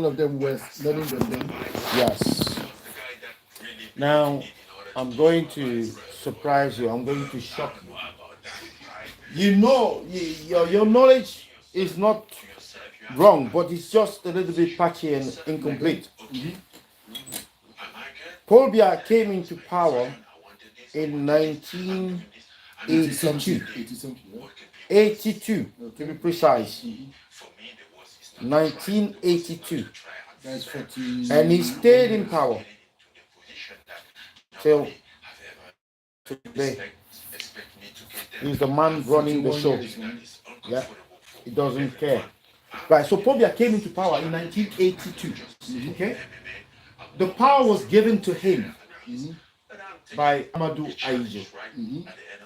of them were learning them then. Yes. Now, I'm going to surprise you. I'm going to shock you. You know, your knowledge is not wrong, but it's just a little bit patchy and incomplete. Paul Biya came into power in 1982. 80 something, yeah? 82, to Okay. be precise. 1982. That's 40. And he stayed in power till today. He's the man running the 41 show. years, man. Yeah, he doesn't care. Right, so Pobia came into power in 1982. Okay, the power was given to him by Amadou Aïdjo,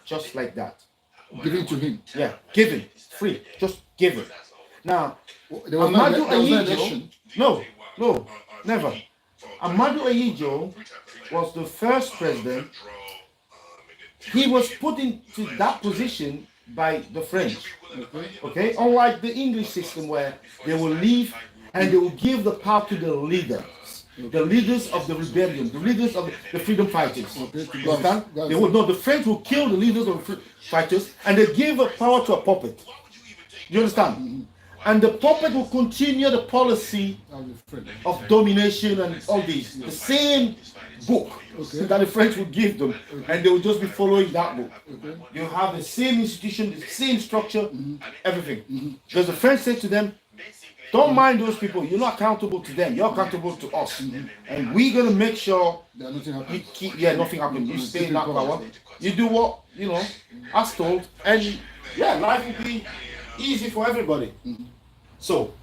just like that. Given to him. Yeah, given, free, just given. Now, There was no Amadou Aïdjo, election. no, never. Amadou Aïdjo was the first president. He was put into that position by the French. Okay, unlike the English system where they will leave and they will give the power to the leaders of the rebellion, the leaders of the freedom fighters. You understand? They would not. The French will kill the leaders of the fighters and they give the power to a puppet. You understand? And the puppet will continue the policy of domination and all these. The same book that the French would give them, and they will just be following that book. You have the same institution, the same structure, everything. Because the French said to them, don't mind those people, you're not accountable to them, you're accountable to us. And we're going to make sure you keep, nothing happens. You stay in that power, you do what, as told, and life will be easy for everybody. So,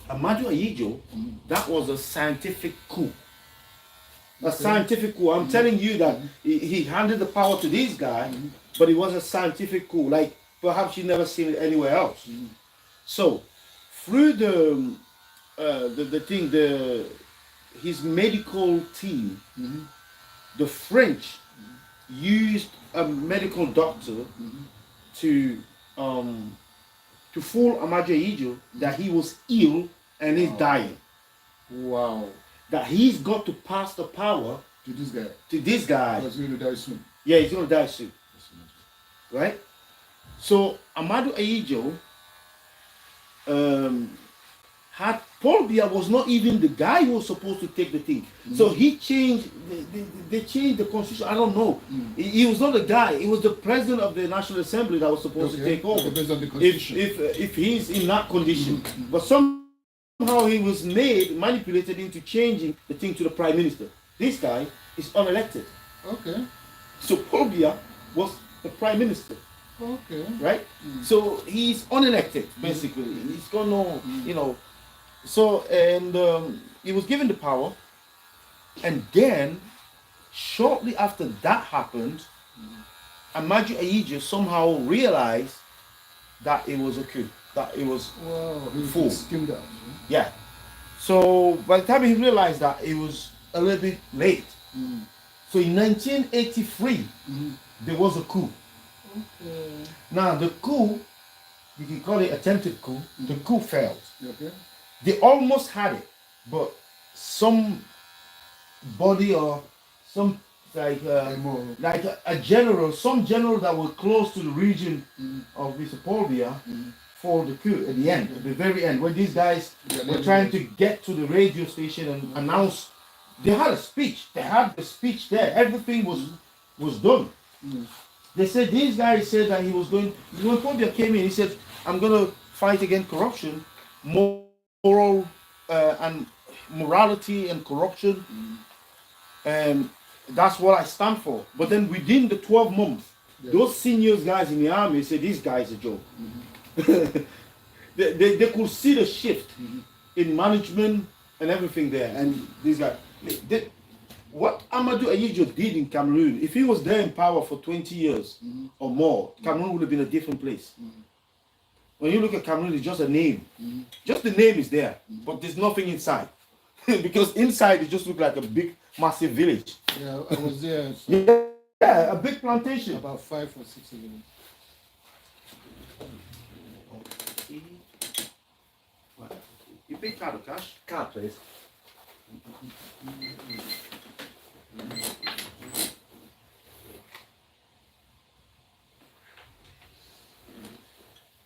Amadou Aïdjo, that was a scientific coup. A scientific coup. I'm telling you that he handed the power to this guy, but it was a scientific coup, like perhaps you've never seen it anywhere else. So, through his medical team, the French used a medical doctor to fool Amadou Aïdjo that he was ill and he's dying. Wow. That he's got to pass the power to this guy. He's going to die soon. Yeah, he's going to die soon. Right? So Amadou Aïdjo had Paul Biya was not even the guy who was supposed to take the thing. So he changed. They changed the constitution. I don't know. He was not the guy. He was the president of the National Assembly that was supposed to take over. If he's in that condition, but somehow he was manipulated into changing the thing to the prime minister. This guy is unelected. Okay. So Paul Biya was the prime minister. Okay. Right. So he's unelected basically. He's got no, So, and he was given the power, and then shortly after that happened, Amadou Aïdjo somehow realized that it was a coup, that it was full. Skimmed out. Yeah. So by the time he realized that, it was a little bit late. So in 1983, there was a coup. Okay. Now the coup, you can call it attempted coup. The coup failed. Okay. They almost had it, but somebody or some like a general, some general that was close to the region of Mr. Paul Biya for the coup at the end, at the very end, when these guys were trying to get to the radio station and announce. They had a speech. They had the speech there. Everything was done. They said these guys said that he was going. When Paul Biya came in, he said, "I'm going to fight against corruption, moral and morality and corruption, and that's what I stand for." But then within the 12 months, those senior guys in the army said, "This guy's a joke." they could see the shift in management and everything there, and these guys. What Amadou Aïdjo did in Cameroon, if he was there in power for 20 years or more, Cameroon would have been a different place. When you look at Cameroon, it's just a name. Just the name is there, but there's nothing inside. Because inside it just looks like a big, massive village. Yeah, I was there. Yeah, a big plantation. About 5 or 6 of them. pay card or cash? Card, please.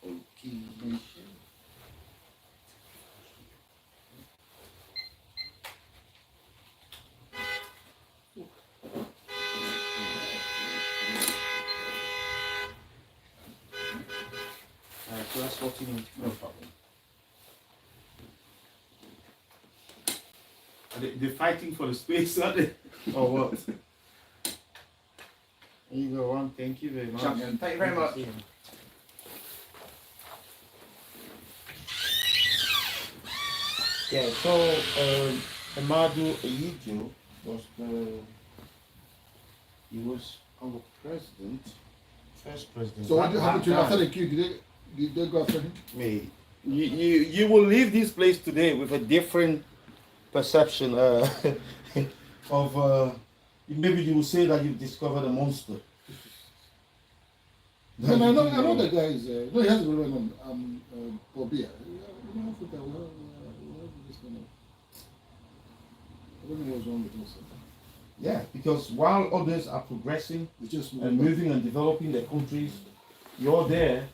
Okay. So that's 14. No problem. They're fighting for the space, aren't they? Or what? There you go, one. Thank you very much. Champion, thank you very much. Yeah, so Amadu Eyijo was he was our president, first president. So what happened to him That after guy. the coup? Did they go after him? Me. You will leave this place today with a different perception of maybe you will say that you've discovered a monster. No, I know the guy is. No, he has a good one. For biya. In Africa, we have this kind of. I don't know what's wrong with us. Yeah, because while others are progressing It's just and moving and developing their countries, you're there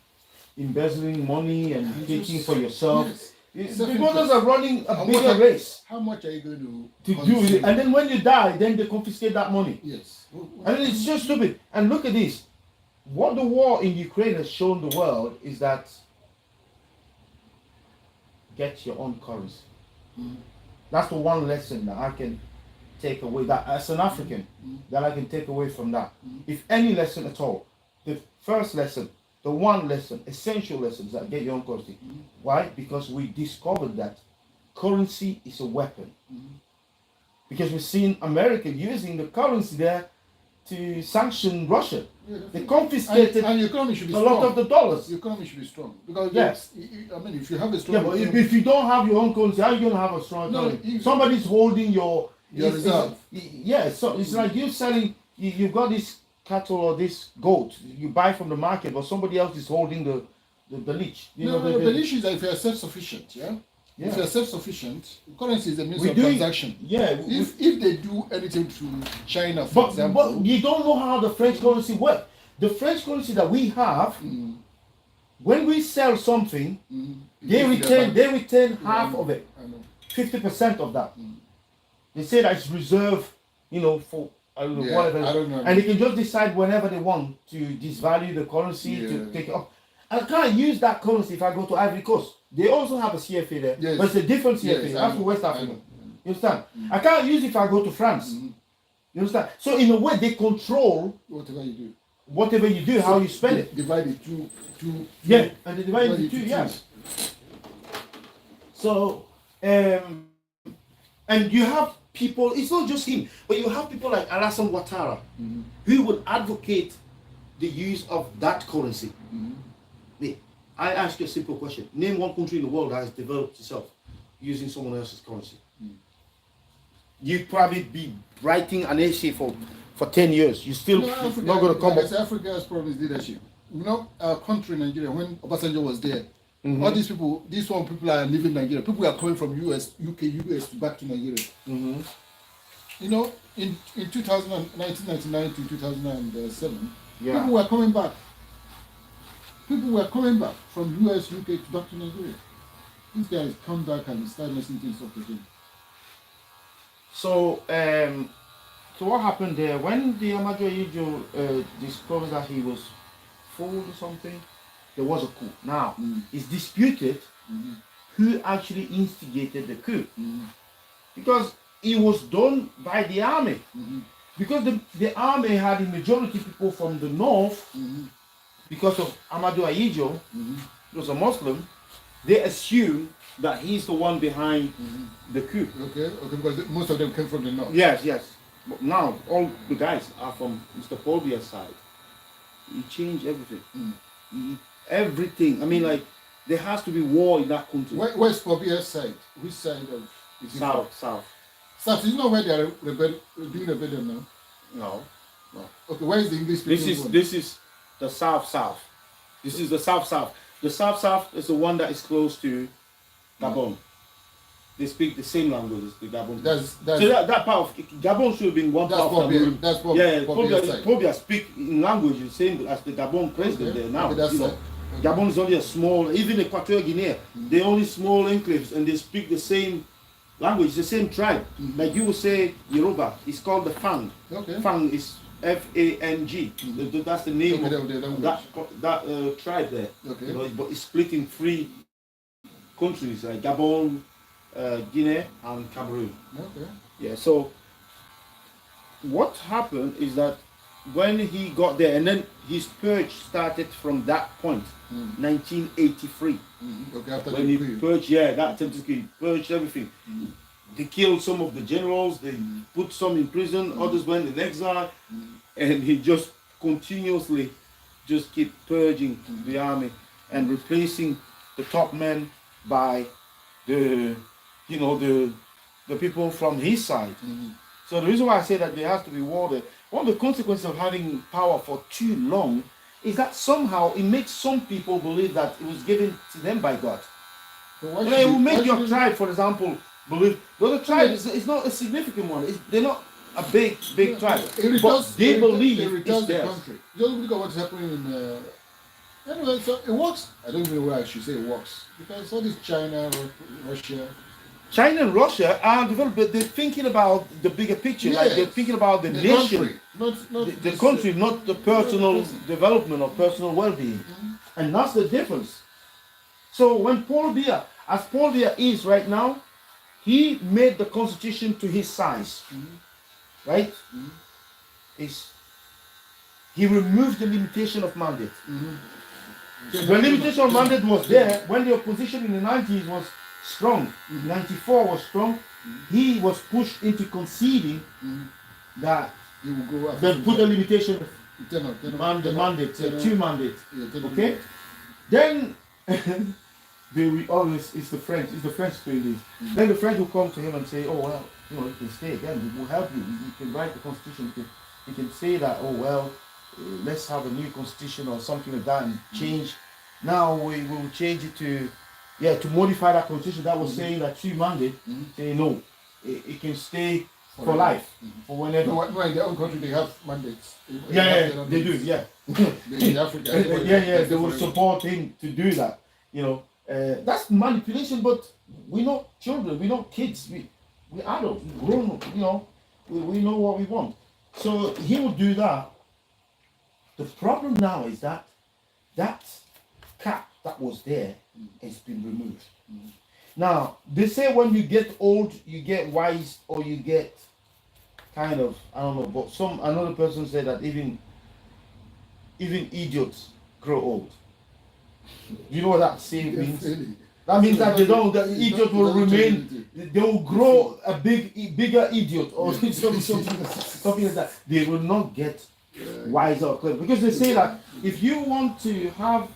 embezzling money and taking for yourself. Yes. The brothers are running a And bigger what- race How much are you going to to do it, consume? and then when you die, then they confiscate that money. Yes. And it's just stupid. And look at this. What the war in Ukraine has shown the world is that get your own currency. Mm. That's the one lesson that I can take away, that as an African, that I can take away from that. If any lesson at all, the first lesson, the one lesson, essential lesson is that get your own currency. Why? Because we discovered that currency is a weapon. Because we've seen America using the currency there to sanction Russia. Yeah, They confiscated and your economy should be a strong. lot of the dollars. Your economy should be strong because Yes. I mean, if you have a strong Yeah, but economy, if you don't have your own currency, how are you going to have a strong No, economy? if- Somebody's holding your reserve. Yeah, so it's like you selling. You've got this cattle or this goat you buy from the market, but somebody else is holding the leech. You know, the issue is that if you are self-sufficient, yeah? Yeah. If you are self-sufficient, currency is a means We're of doing- transaction. Yeah, If they do anything to China, for example, but you don't know how the French currency works. The French currency that we have, when we sell something, they return half of it, I know. 50% of that. They say that it's reserved, for I don't know, Yeah, whatever. I don't know. And they can just decide whenever they want to disvalue the currency, to Yeah. take it off. I can't use that currency if I go to Ivory Coast. They also have a CFA there, Yes. but it's a different CFA. Yes, I That's know, for West I Africa. know. You understand? I can't use it if I go to France. You understand? So in a way, they control Whatever you do, whatever you do, how you spend it. divide it two. Yeah, and they divide divide into it two. two Yes. things. So, and you have people. It's not just him, but you have people like Alassane Ouattara, who would advocate the use of that currency. Wait, I ask you a simple question: name one country in the world that has developed itself using someone else's currency. You'd probably be writing an essay for 10 years. You still not going to come like I up. said, Africa's problem is leadership. You know, our country, Nigeria, when Obasanjo was there, all these people are leaving Nigeria. People are coming from US, back to Nigeria. You know, in 1999 to 2007, Yeah. people were coming back. People were coming back from US, UK to back to Nigeria. These guys come back and start messing things up again. So, so what happened there? When the Amadu Eyijo discovered that he was fooled or something, there was a coup. Now, it's disputed who actually instigated the coup. Because it was done by the army. Because the army had a majority people from the north, because of Amadu Eyijo, he was a Muslim, they assumed that he's the one behind the coup. Okay, because most of them came from the north. Yes. But now all the guys are from Mr. Paul Biya's side. He changed everything. Everything. I mean, like, there has to be war in that country. Where's Pobia's side? Which side of is it South. from? South. You know where they are doing rebellion now? No. Okay, where is the English speaking one? This is the South. This is the South. The South is the one that is close to Gabon. they speak the same language as the Gabon. That's So that part of Gabon should have been one that's part of Pobia. Cameroon. That's Pobia side. Pobia speak in language the same as the Gabon president there now. Okay, that's you know. side. Okay. Gabon is only a small, even Equatorial Guinea, they're only small enclaves and they speak the same language, the same tribe. Like you would say Yoruba, it's called the Fang. Okay. Fang is Fang. That's the name Okay, of the language. that tribe there. Okay. You know, but it's split in 3 countries like Gabon, Guinea, and Cameroon. Okay. Yeah. So what happened is that when he got there, and then his purge started from that point, 1983. Okay, after When the he coup. purged, that attempted to purge everything. They killed some of the generals. They put some in prison. Others went in exile, and he just continuously just keep purging the army and replacing the top men by the the people from his side. So the reason why I say that there has to be war there, one of the consequences of having power for too long is that somehow it makes some people believe that it was given to them by God. So why It should will we- make why your should we- tribe, for example, believe the other tribe is not a significant one. They're not a big tribe, It returns, but they believe it returns it's the theirs. country. Just look at what's happening in. Anyway, so it works. I don't even know why I should say it works because all this China, Russia. China and Russia are developed, but they're thinking about the bigger picture. Like they're Yes. thinking about the, The nation, country, not the this, country, not the personal development or personal well-being, and that's the difference. So when Paul Biya, as Paul Biya is right now, he made the constitution to his size, right? He removed the limitation of mandate. The limitation of mandate was there when the opposition in the 90s was strong. 94 was strong. He was pushed into conceding that He will go after they put a limitation of mandate, tenor. 2 mandates. Yeah, tenor. Okay? Then it's the French doing this. Then the French will come to him and say, oh well, you can stay again, we will help you. You can write the constitution, you can say that, oh well, let's have a new constitution or something like that and change. Now we will change it to modify that constitution that was saying that 2 mandate, say no, it can stay for life, for whenever. No, in their own country they have mandates. Yeah, they do, yeah. In Africa. They will support him to do that. That's manipulation, but we're not children, we're not kids, we're adults, we're grown up, we know what we want. So he will do that. The problem now is that cap that was there has been removed. Now, they say when you get old, you get wise, or you get kind of, I don't know, but another person said that even idiots grow old. You know what that saying means? Really. That means that the idiot will remain, they will grow a bigger idiot or something like that. They will not get wiser or clever. Because they say that if you want to have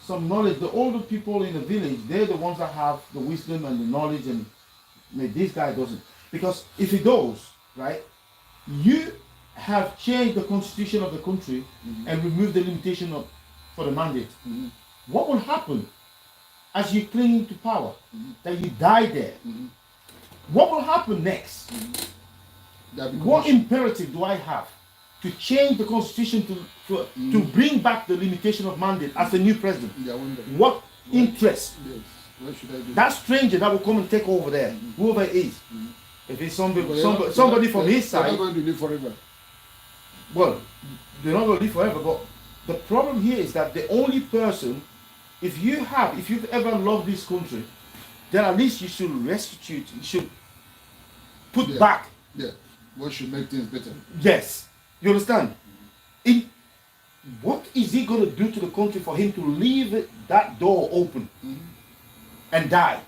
some knowledge, the older people in the village, they're the ones that have the wisdom and the knowledge, and this guy doesn't. Because if he does, right, you have changed the constitution of the country and removed the limitation for the mandate. What will happen as you cling to power, that you die there? What will happen next? What imperative do I have to change the constitution to bring back the limitation of mandate as a new president? What interest? Yes. What should I do? That stranger that will come and take over there, whoever it is, if it's somebody from his They're side, not going to live forever. well, they're not going to live forever. But the problem here is that the only person, if you've ever loved this country, then at least you should restitute, you should put back. Yeah. What should make things better? Yes. You understand? What is he going to do to the country for him to leave that door open and die?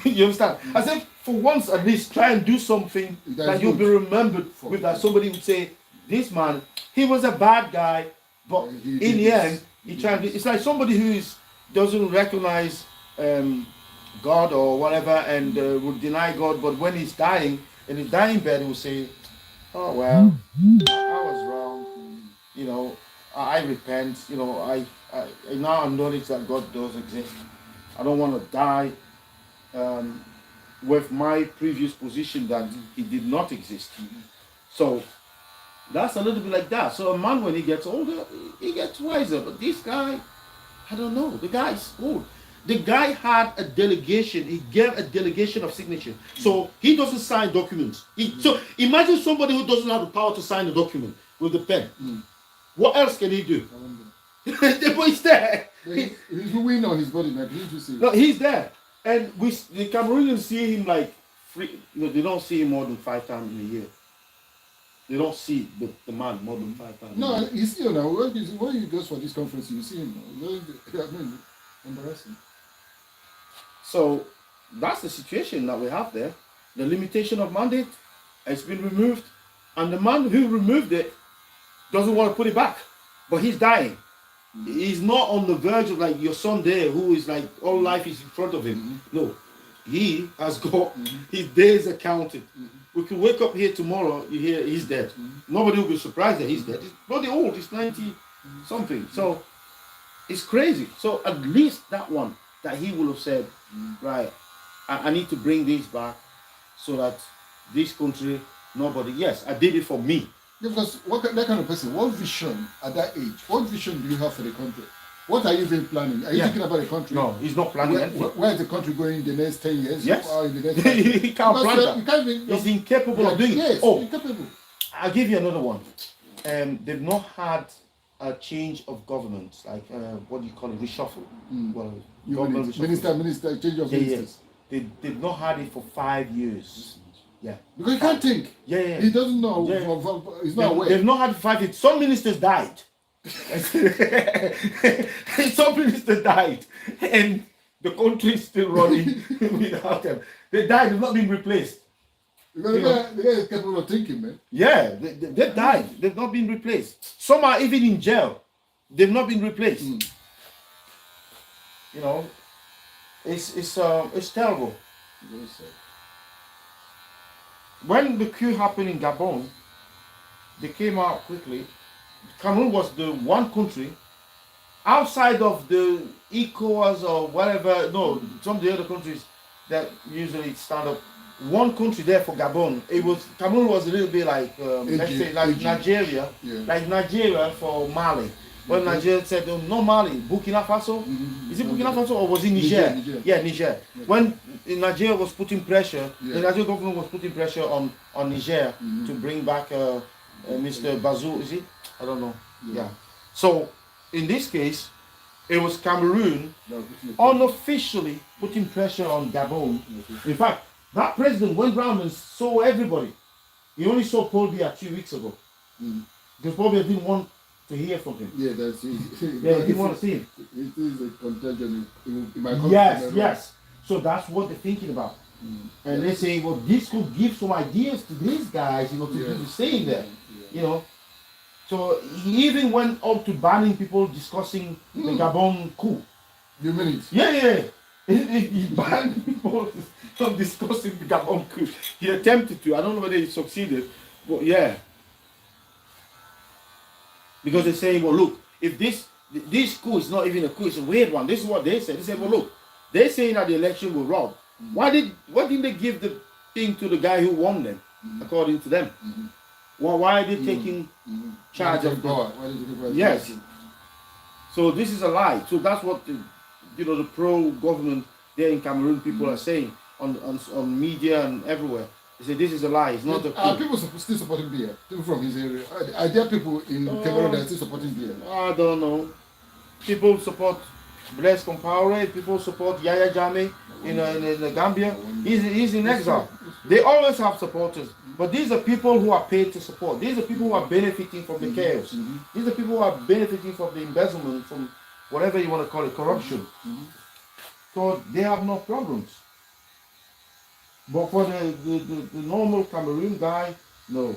You understand? I said, for once at least, try and do something that you'll be remembered with, that somebody would say, this man, he was a bad guy, but in the end, he tried. It's like somebody who doesn't recognize God or whatever, and would deny God, but when he's dying, in his dying bed, he will say, oh well, I was wrong, I repent, I now acknowledge that God does exist. I don't want to die with my previous position that he did not exist. So that's a little bit like that. So a man, when he gets older, he gets wiser. But this guy, I don't know. The guy is old. The guy had a delegation. He gave a delegation of signature. So he doesn't sign documents. So imagine somebody who doesn't have the power to sign a document with the pen. What else can he do? But he's there. He's win on his body, man. Didn't you see? No, he's there. And the Cameroonians see him like free. They don't see him more than 5 times in a year. They don't see the man more than 5 times. No, you see him now. When he goes for this conference, you see him. I mean, embarrassing. So that's the situation that we have there. The limitation of mandate has been removed, and the man who removed it doesn't want to put it back, but he's dying. He's not on the verge of like your son there, who is like all life is in front of him. No, he has got his days accounted. We could wake up here tomorrow, you hear he's dead. Nobody will be surprised that he's dead. He's bloody old. He's 90 something. So it's crazy. So at least that one that he will have said, right, I need to bring this back so that this country, nobody, yes, I did it for me. Yeah, because that kind of person, what vision at that age, what vision do you have for the country? What are you even planning? Are you thinking about the country? No, he's not planning anything. Where is the country going in the next 10 years? Yes. Or in the next He can't plan that. You can't even, He's incapable of doing it. yes, Oh, incapable. I'll give you another one. They've not had a change of government, like what do you call it, reshuffle. Well, government reshuffle. Minister, change of Yeah, ministers. yeah. They've not had it for 5 years. Yeah. Because he can't think. Yeah, yeah. He doesn't know. Yeah. He's not aware. They've not had 5 years. Some ministers died. Some ministers died, and the country is still running without them. They died. They've not been replaced. Because the guy is capable of thinking, man. Yeah, they died. They've not been replaced. Some are even in jail. They've not been replaced. You know, it's terrible. When the coup happened in Gabon, they came out quickly. Cameroon was the one country outside of the ECOWAS or whatever. No, some of the other countries that usually stand up. One country there for Gabon. Cameroon was a little bit like let's say like Nigeria, like Nigeria for Mali. When Nigeria said no Mali, Burkina Faso. Is it Burkina Faso or was it Niger? Niger. Yeah, Niger. When Nigeria was putting pressure, the Nigerian government was putting pressure on Niger to bring back Mr. Bazou. Is it? I don't know. Yeah. So in this case, it was Cameroon unofficially putting pressure on Gabon. In fact, that president went round and saw everybody. He only saw Paul Biya 2 weeks ago. Because Paul Biya didn't want to hear from him. Yeah, that's it. Yeah, he didn't want to see him. It is a contagion in my country. Yes. So that's what they're thinking about. And they're saying, well, this could give some ideas to these guys, to do the same there. So he even went up to banning people discussing the Gabon coup. You mean it? Yeah. He banned people from discussing the Gabon coup. He attempted to. I don't know whether he succeeded, but yeah. Because they're saying, well, look, if this coup is not even a coup, it's a weird one. This is what they said. They said, well, look, they're saying that the election was robbed. Why didn't they give the thing to the guy who won them, according to them? Why are they taking charge of God? Yes. So this is a lie. So that's what the pro-government there in Cameroon people are saying on media and everywhere. They say this is a lie. It's not a coup. Are people still supporting Biya? People from his area. Are there people in Cameroon that are still supporting Biya? I don't know. People support Blaise Compaoré. People support Yaya Jammeh in the Gambia. He's in exile. They always have supporters. But these are people who are paid to support. These are people who are benefiting from the chaos. These are people who are benefiting from the embezzlement, from whatever you want to call it, corruption. So they have no problems. But for the normal Cameroon guy, no.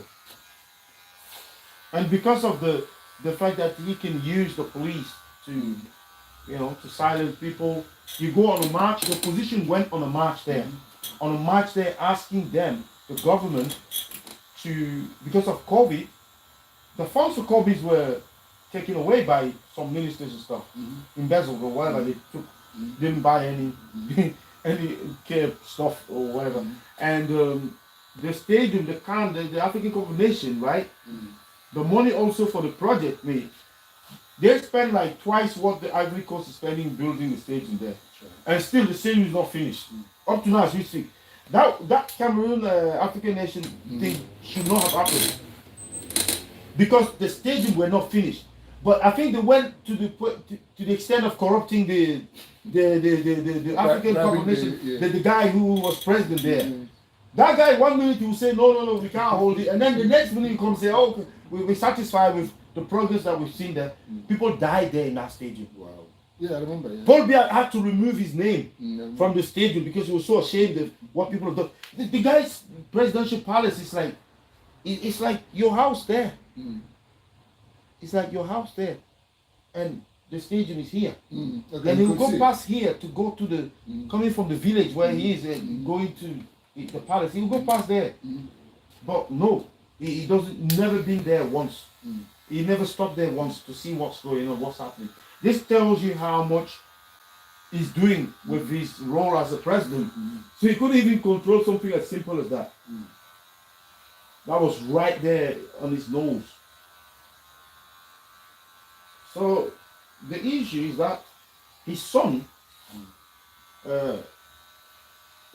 And because of the fact that he can use the police to silence people, you go on a march. The opposition went on a march there. On a march there asking them, the government, because of COVID, the funds for COVID were taken away by some ministers and stuff, embezzled or whatever they took, didn't buy any. any care stuff or whatever. And the stadium, the African Cup of Nations, right? The money also for the project, mate. They spend like twice what the Ivory Coast is spending building the stadium there, and still the stadium is not finished. Up to now, as we speak, that Cameroon African nation thing should not have happened because the stadium were not finished. But I think they went to the extent of corrupting the African Cup of Nations, the guy who was president there. That guy, 1 minute he will say, no, we can't hold it. And then the next minute he comes and say, oh, we're satisfied with the progress that we've seen there. People died there in that stadium. Wow. Yeah, I remember. Yeah. Paul Biya had to remove his name from the stadium because he was so ashamed of what people have done. The guy's presidential palace is like, it's like your house there. It's like your house there. And the stadium is here. Okay, And he will go past here to go to the, coming from the village where he is, going to the palace. He will go past there. But no, he doesn't, never been there once. He never stopped there once to see what's going on, what's happening. This tells you how much he's doing with his role as a president. So he couldn't even control something as simple as that. That was right there on his nose. So the issue is that his son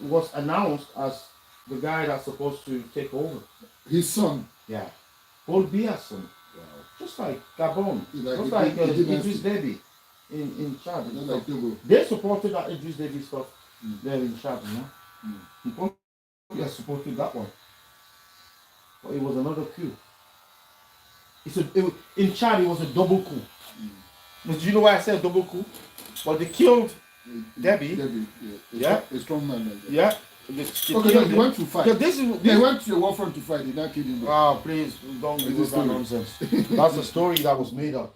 was announced as the guy that's supposed to take over. His son? Yeah. Paul Biya's son. Wow. Just like Gabon. Like just like Idris dynasty. Deby in Chad. Like Togo. They supported that Idris Deby stuff there in Chad, you know. And Paul Biya supported that one. But it was another coup. In Chad, it was a double coup. But do you know why I said double coup? Well, they killed Deby. Yeah. A strong man like that. Yeah. Okay, no, he went to fight. They went to the war front to fight. They not killed him. Oh, please don't give us that nonsense. That's the story that was made up.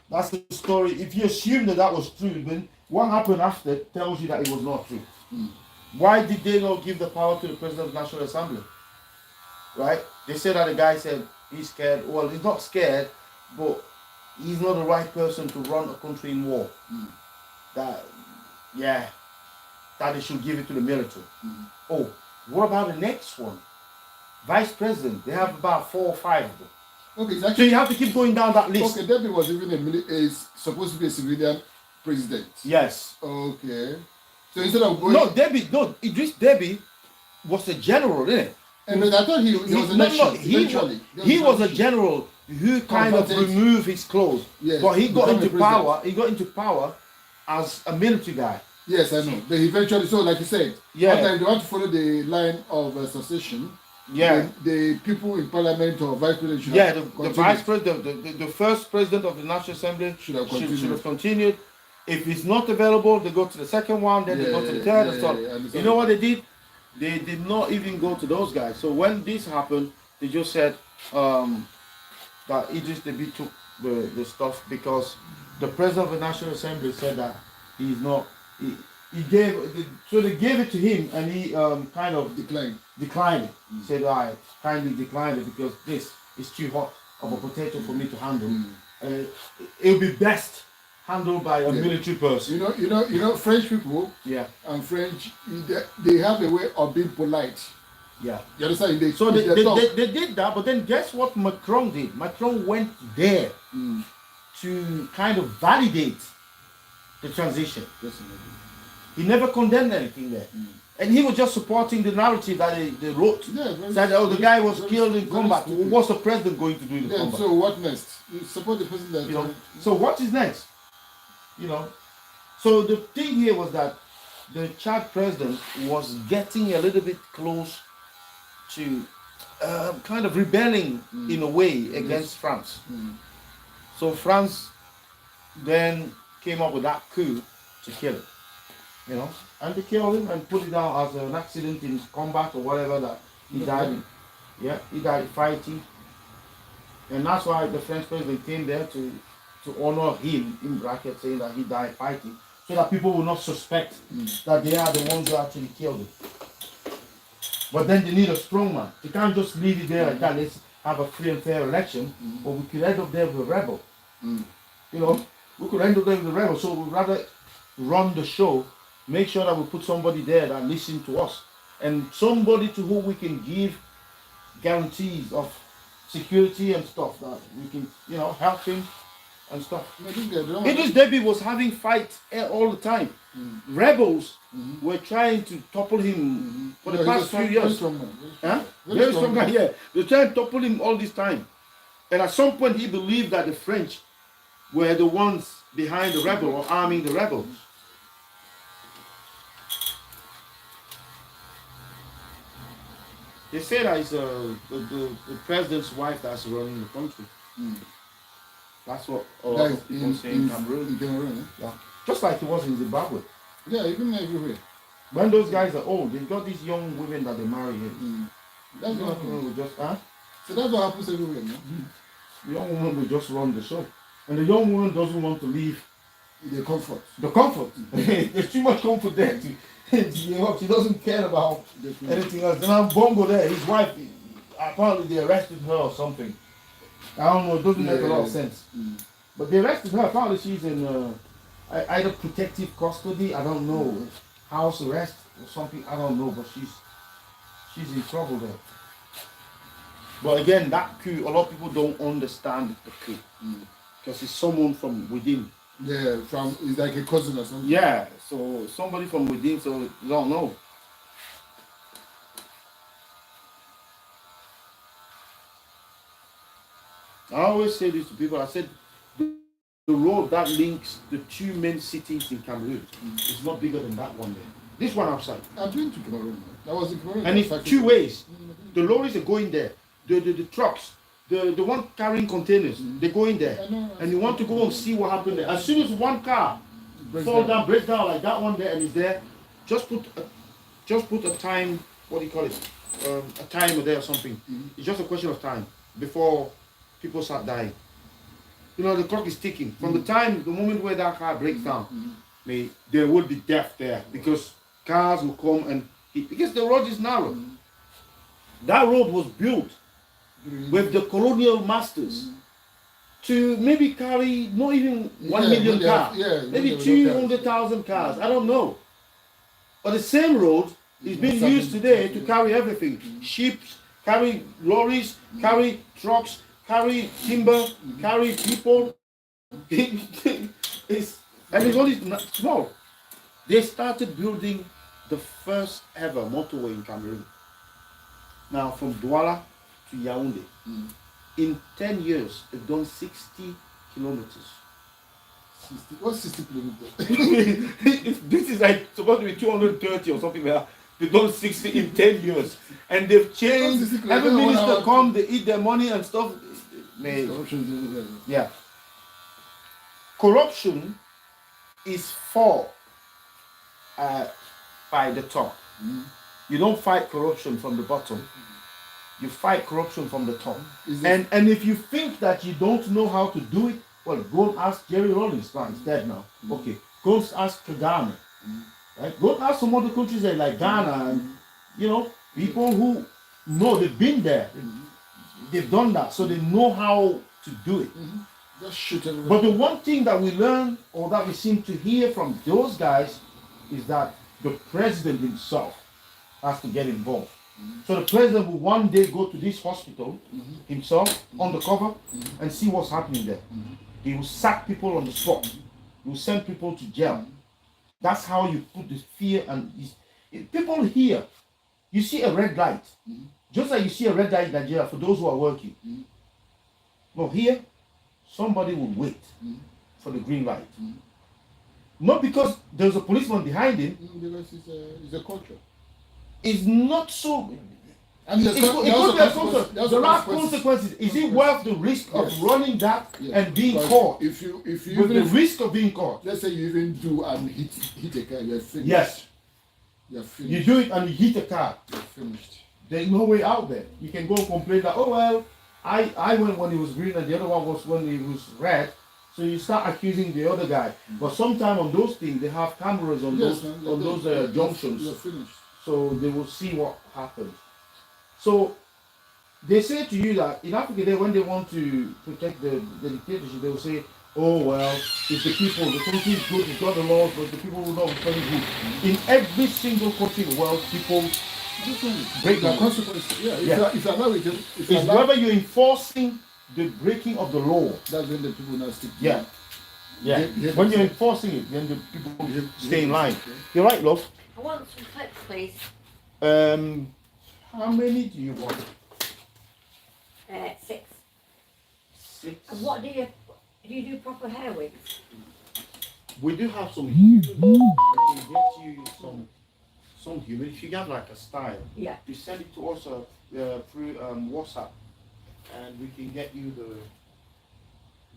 That's the story. If you assume that was true, then what happened after tells you that it was not true. Why did they not give the power to the President of the National Assembly? Right? They said that the guy said he's scared. Well, he's not scared, but he's not the right person to run a country in war. That they should give it to the military. Oh, what about the next one? Vice President. They have about 4 or 5 of them. Okay, So you have to keep going down that list. Okay, Deby was even is supposed to be a civilian president. Yes. Okay. So instead of going... Idris Deby was a general, isn't it? And I thought he was an election eventually. He was a general who kind of removed his clothes. Yes, but he got into president. power. He got into power as a military guy. Yes, I know. But eventually, so like you said, sometimes they want to follow the line of succession. Yeah. The people in parliament or vice president should have have the vice president, the first president of the National Assembly should have continued. If it's not available, they go to the second one, then they go to the third and so on. You know what they did? They did not even go to those guys. So when this happened, they just said that Idris Deby took the stuff because the president of the National Assembly said that he's not. He gave, so they gave it to him, and he kind of declined it. He said, "I kindly declined it because this is too hot of a potato for me to handle. It will be best handled by a military person." You know, French people. Yeah. And French, they have a way of being polite. Yeah. You understand? They did that, but then guess what Macron did? Macron went there to kind of validate the transition. He never condemned anything there. And he was just supporting the narrative that they wrote. Yeah, that the guy was killed in combat. What's the president going to do in the combat? So what next? You support the president. You know, so what is next? You know. So the thing here was that the Chad president was getting a little bit close to kind of rebelling in a way against France. So France then came up with that coup to kill him. You know, and they killed him and put it down as an accident in combat or whatever that he died. Yeah, he died fighting, and that's why the French president came there to honor him in brackets, saying that he died fighting, so that people will not suspect that they are the ones who actually killed him. But then they need a strong man. They can't just leave it there like that. Let's have a free and fair election, or we could end up there with a rebel. You know, we could end up there with a rebel. So we'd rather run the show make sure that we put somebody there that listens to us, and somebody to whom we can give guarantees of security and stuff, that we can, help him and stuff. I think they don't Idris Deby was having fights all the time. Rebels were trying to topple him for the he's past a strong- few years. Very strong man. Huh? Very Very strong strong guy, yeah. They tried to topple him all this time. And at some point he believed that the French were the ones behind the rebel or arming the rebels. They say that it's the president's wife that's running the country. That's what a lot Guys, of people say in Cameroon. in Cameroon, Yeah. Just like it was in Zimbabwe. yeah, even everywhere. When those guys are old, they've got these young women that they marry here. That's You what know, happens. will just, So that's what happens everywhere, no? the young woman will just run the show. And the young woman doesn't want to leave The comfort. the comfort. There's too much comfort there. She doesn't care about anything else. And now Bongo there, his wife, apparently they arrested her or something. I don't know, it doesn't make a lot of sense. But they arrested her. Apparently she's in either protective custody, I don't know, house arrest or something, I don't know, but she's in trouble there. But again, that coup, a lot of people don't understand the coup. Because it's someone from within. Yeah, it's like a cousin or something. Yeah, so somebody from within, so you don't know. I always say this to people. I said the road that links the two main cities in Cameroon is not bigger than that one there. This one outside. I've been to Cameroon, man. I was in Cameroon. And it's two ways. The lorries are going there. The trucks, the one carrying containers, they go in there. And you want to go and see what happened there. As soon as one car breaks down like that one there and is there, just put a time, what do you call it? A timer there or something. It's just a question of time before people start dying. You know, the clock is ticking. From the moment where that car breaks down, there will be death there because cars will come and because the road is narrow. That road was built with the colonial masters to maybe carry not even 1 million cars, maybe 200,000 cars. I don't know. But the same road is being used today to carry everything: ships, carry lorries, carry trucks, carry timber, carry people. It's only small. They started building the first ever motorway in Cameroon. Now from Douala to Yaoundé. In 10 years, they've done 60 kilometers. 60, what's 60 kilometers? This is like supposed to be 230 or something like that. They've done 60 in 10 years. And they've changed. Every minister come, they eat their money and stuff. Yeah. Corruption is fought by the top. You don't fight corruption from the bottom. You fight corruption from the top. And if you think that you don't know how to do it, well, go and ask Jerry Rawlings. He's dead now. Okay. Go and ask Ghana. Right? Go and ask some other countries like Ghana and, people who know they've been there. They've done that, so they know how to do it. Just shoot everybody. But the one thing that we learn or that we seem to hear from those guys is that the president himself has to get involved. So the president will one day go to this hospital himself, undercover, and see what's happening there. He will sack people on the spot. He will send people to jail. That's how you put the fear and people here. You see a red light, just like you see a red light in Nigeria for those who are working. But here, somebody will wait for the green light. Not because there's a policeman behind him. Because it's a culture. It's not so. And There are consequences. Is it worth the risk of running that and being caught? If you With the risk of being caught. let's say you even do and hit a car, you're finished. Yes. You're finished. You do it and you hit a car. You're finished. There's no way out there. You can go and complain that, oh well, I went when it was green and the other one was when it was red. So you start accusing the other guy. But sometimes on those things, they have cameras on those junctions. You're finished. So they will see what happens. So they say to you that in Africa, when they want to protect the dictatorship, they will say, oh well, it's the people, the country is good, it's got the laws, but the people will not be very good. In every single country in the world, people break The the laws. consequences, yeah. Yeah. If you allow it, if you It's allow, whether you're enforcing the breaking of the law. that's when the people now stick to Yeah. it. Yeah. Yeah, When you're yeah. enforcing it, then the people Yeah, stay in yeah, line. yeah. You're right, love. I want some clips, please. How many do you want? 6. 6. And what do you do proper hair wigs? We do have some human. We can get you some human. If you have like a style, Yeah. you send it to us through WhatsApp, and we can get you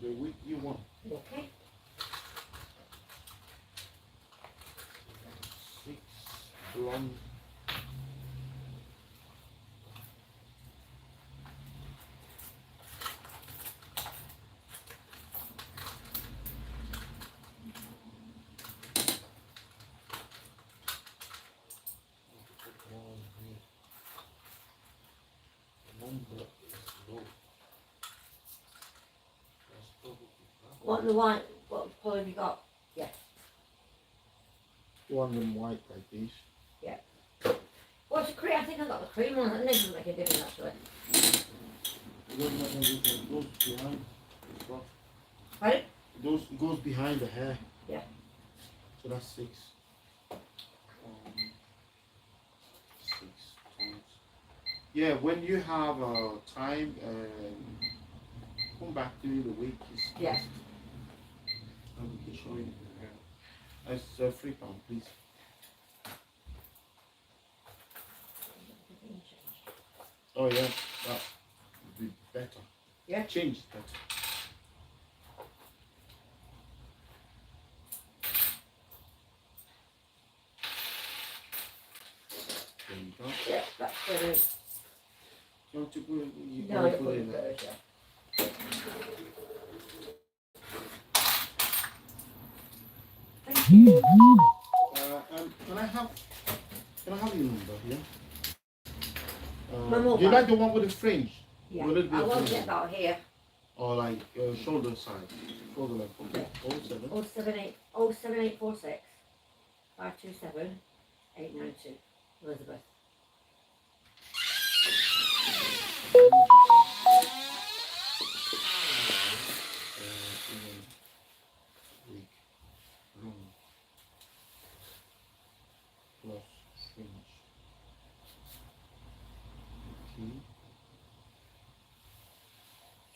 the wig you want. Okay. 6 blonde. What the white? What colour have you got? One of them white like this. What's the cream? I think I got the cream one. I think it doesn't make a difference actually. Goes behind. Pardon? Those goes behind the hair. Yeah. So that's 6. 6 times. Yeah, when you have time, come back to the week. Yeah. And we can show you. That's £3, please. Oh yeah, that would be better. Yeah. Change that. There you go. Yeah, that's brilliant. Do you want to put it? You No, want I to put put it it in there? first, yeah. Thank you. Can I have your number here? My Do you mobile. like the one with the fringe? Yeah. Will it be I a want fringe? it about here. Or like shoulder side? Shoulder length. Okay. 07. 07846 527 892. Elizabeth. Week. Long. Plus fringe. Okay.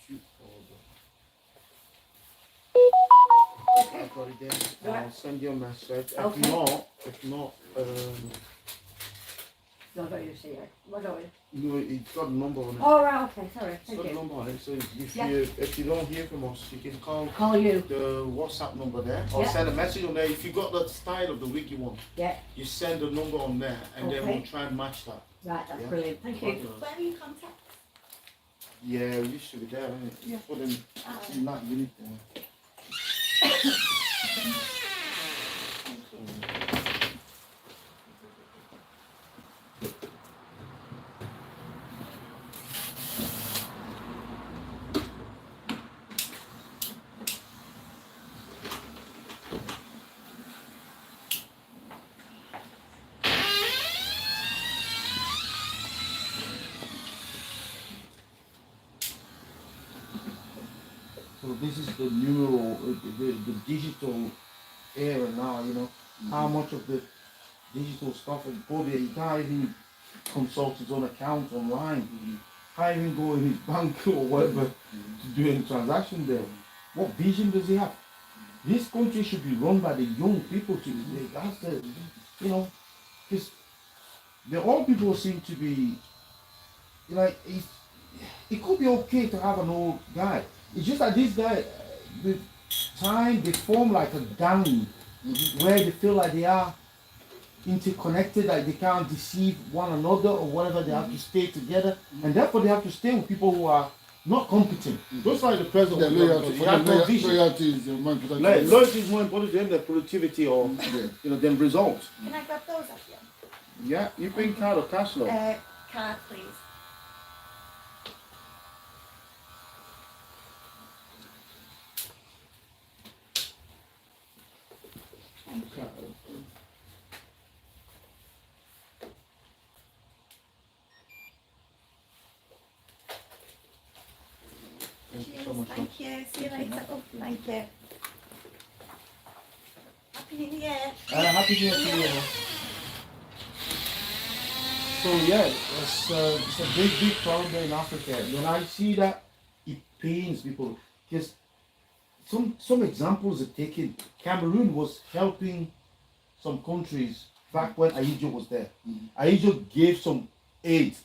Tube order. I've got it there. I'll send you a message. Okay. If not, No, I don't you see it. What do we? it's got a number on it. Oh, right, okay, sorry. It's Thank got a you. number on it. So Yeah. if you don't hear from us, you can call Call you. the WhatsApp number there, or Yeah. send a message on there. If you got the style of the wig you want, Yeah. you send the number on there, and then Okay. we'll try and match that. Right, that's Yeah. brilliant. Thank you. Okay. Where are your contacts? Yeah, we used to be there, isn't it? Yeah. Put in that unit there. So this is the numeral, the digital era now, you know. How much of the digital stuff is go there? You can't even consult his own account online. Can't even go in his bank or whatever to do any transaction there. What vision does he have? This country should be run by the young people. That's the, you know, because the old people seem to be like it could be okay to have an old guy. It's just that this guy, with time, they form like a gang where they feel like they are interconnected, like they can't deceive one another or whatever. They have to stay together, and therefore they have to stay with people who are not competent. Just like the president, The loyalty, he has no vision. loyalty is more important. Loyalty is more important than the productivity or than results. Can I grab those off you? Yeah, you bring card or cash flow. Card, please. Thank you. See you later. Oh, thank you. Happy New Year. Happy New Year to you. So yeah, it's a big problem in Africa. When I see that, it pains people because some examples are taken. Cameroon was helping some countries back when Ayijo was there. Ayijo gave some aid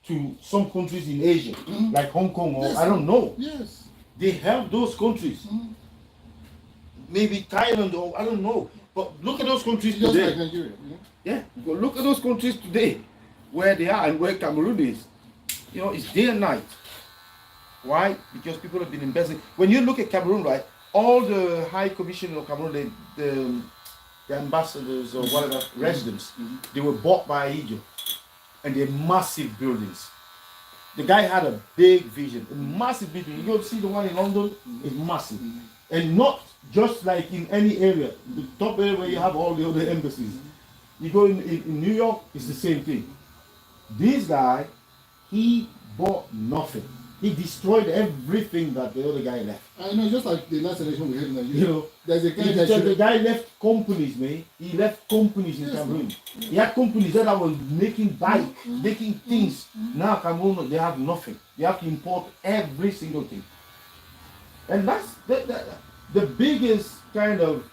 to some countries in Asia, like Hong Kong or Yes. I don't know. Yes. They helped those countries. Maybe Thailand or I don't know. But look at those countries Just today. like Nigeria. Yeah, but look at those countries today, where they are and where Cameroon is. You know, it's day and night. Why? Because people have been investing. When you look at Cameroon, right, all the high commissioners of Cameroon, the ambassadors or whatever residents, they were bought by Egypt, and they're massive buildings. The guy had a big vision, a massive building. You go to see the one in London, it's massive, and not just like in any area. The top area where you have all the other embassies. You go in New York, it's the same thing. This guy, he bought nothing. He destroyed everything that the other guy left. I know, just like the last election we had in Nigeria. You know, There's a guy that the should, guy left companies, man. He left companies in Yes, Cameroon. He had companies that were making bikes, making things. Now Cameroon, they have nothing. They have to import every single thing. And that's the biggest kind of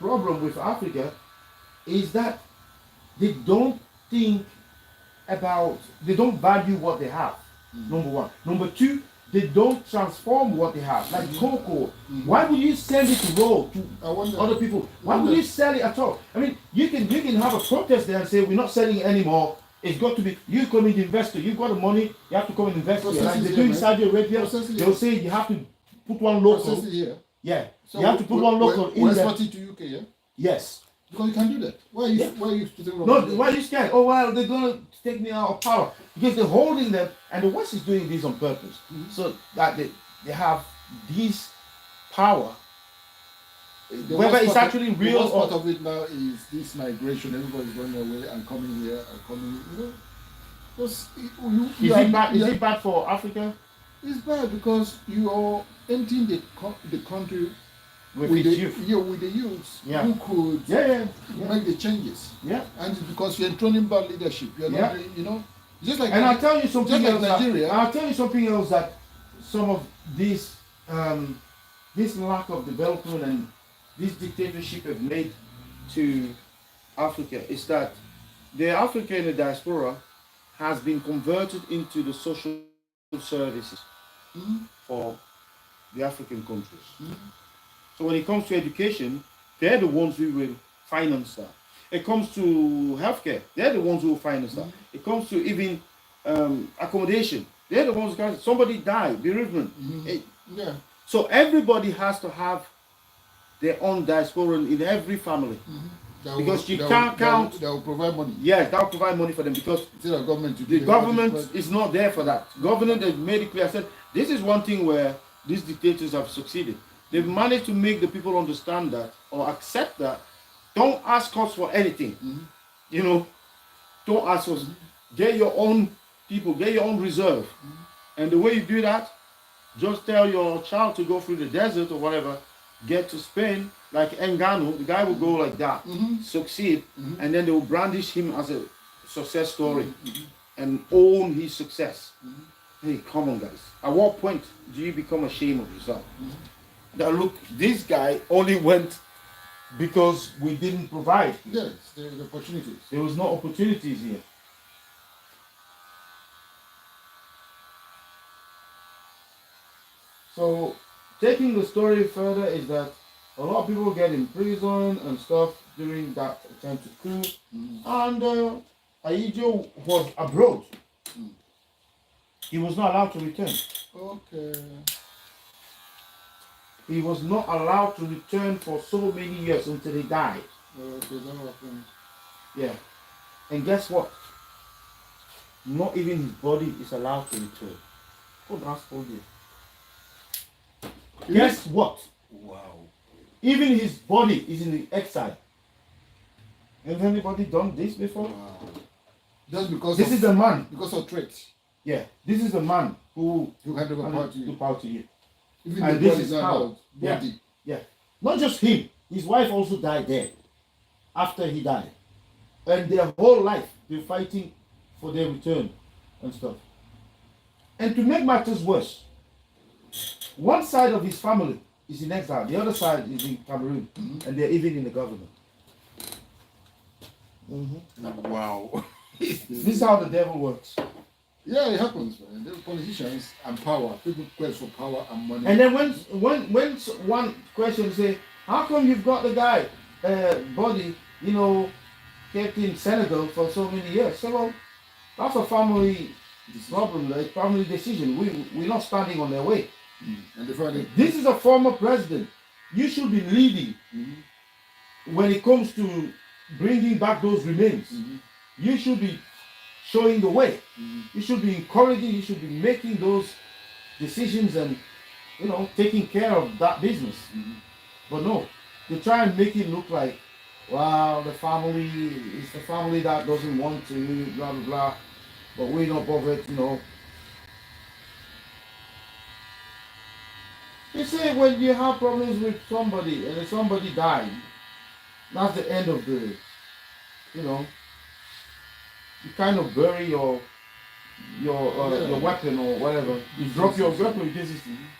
problem with Africa is that they don't think about, they don't value what they have. Number one. Number two, they don't transform what they have. Like cocoa. Why would you sell it raw to I wonder, other people? Why would you sell it at all? I mean, you can have a protest there and say we're not selling it anymore. It's got to be, you come in the investor, you've got the money, you have to come and invest here. Like they do in Saudi Arabia, they'll say you have to put one local. process it here. Yeah. So You have to put one local in We're there. exporting to UK, yeah? Yes. Because you can do that. Why are you, Yeah. why are you splitting No, why are you scared? Oh, well, they're going to take me out of power. Because they're holding them, and the West is doing this on purpose. So that they have this power. Whether it's actually real the worst part or... of it now is this migration. Everybody's going away and coming here and coming, you know. Because Is it bad? Is it bad for Africa? It's bad because you are emptying the country With with the its youth. yeah, with the youths Yeah. who could Yeah. make the changes. Yeah. And it's because you're enthroning bad leadership. You're Yeah. not, you know, just like And I'll tell you something just like else. That, Nigeria. I'll tell you something else that some of this lack of development and this dictatorship have made to Africa is that the Africa in the diaspora has been converted into the social services for the African countries. So when it comes to education, they're the ones who will finance that. It comes to healthcare, they're the ones who will finance that. It comes to even accommodation, they're the ones who can, somebody died, bereavement. Yeah. So everybody has to have their own diaspora in every family. Because you can't count. They will provide money. Yes, that will provide money for them because Instead of government to the do government it. is not there for that. Government has made it clear, said this is one thing where these dictators have succeeded. They've managed to make the people understand that or accept that. Don't ask us for anything. You know, don't ask us. Get your own people, get your own reserve. And the way you do that, just tell your child to go through the desert or whatever, get to Spain, like Engano, the guy will go like that, succeed, and then they will brandish him as a success story and own his success. Hey, come on, guys. At what point do you become ashamed of yourself? That look, this guy only went because we didn't provide. Yes, there are opportunities. There was no opportunities here. So, taking the story further is that a lot of people get in prison and stuff during that attempt to coup. And Ayijo was abroad. He was not allowed to return. Okay. He was not allowed to return for so many years until he died. Okay, that happened. Yeah. And guess what? Not even his body is allowed to return. Don't ask for you. Guess what? Wow. Even his body is in the exile. Has anybody done this before? Wow. Just because This of, is a man. because of threats. Yeah. This is a man who You hand over power to the you. power to you. Even And the this body is is not how. allowed. Body. Yeah. Not just him. His wife also died there after he died. And their whole life, they're fighting for their return and stuff. And to make matters worse, one side of his family is in exile, the other side is in Cameroon, and they're even in the government. Wow. This is how the devil works. Yeah, it happens, man. The politicians and power. People quest for power and money. And then when one question say, how come you've got the guy body, kept in Senegal for so many years? So well, that's a family problem, like family decision. We're not standing on their way. And the Friday. This is a former president. You should be leading when it comes to bringing back those remains. You should be showing the way. You should be encouraging. You should be making those decisions and taking care of that business. But no, they try and make it look like, wow, the family is the family that doesn't want to, blah blah blah. But we're not bothered, You say when you have problems with somebody and if somebody died, that's the end of the, you kind of bury your weapon or whatever. You drop your weapon because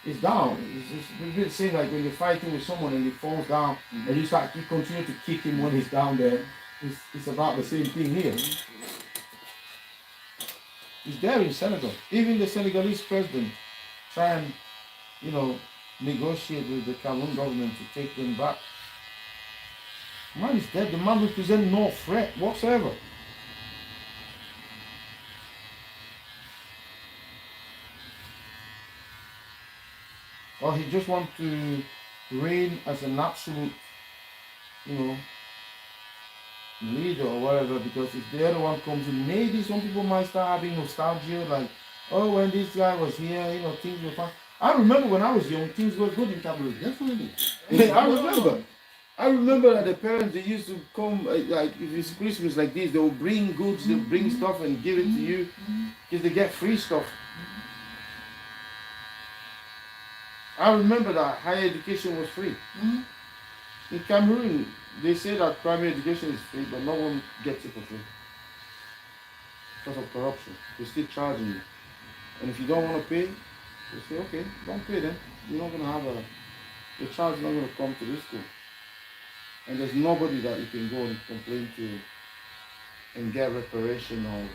it's down. It's the same like when you're fighting with someone and he falls down and you continue to kick him when he's down there. It's about the same thing here. It's there in Senegal. Even the Senegalese president try and, negotiate with the Cameroon government to take them back. The man is dead. The man represents no threat whatsoever. Or he just wants to reign as an absolute, leader or whatever, because if the other one comes in, maybe some people might start having nostalgia, like, oh, when this guy was here, things were fine. I remember when I was young, things were good in Cameroon. Definitely. I remember that the parents, they used to come, like if it's Christmas like this, they will bring goods, they'll bring stuff and give it to you, because they get free stuff. I remember that higher education was free. In Cameroon, they say that primary education is free, but no one gets it for free. Because of corruption. They're still charging you. And if you don't want to pay, they say, okay, don't pay then. You're not going to have your child's not going to come to this school. And there's nobody that you can go and complain to and get reparation or.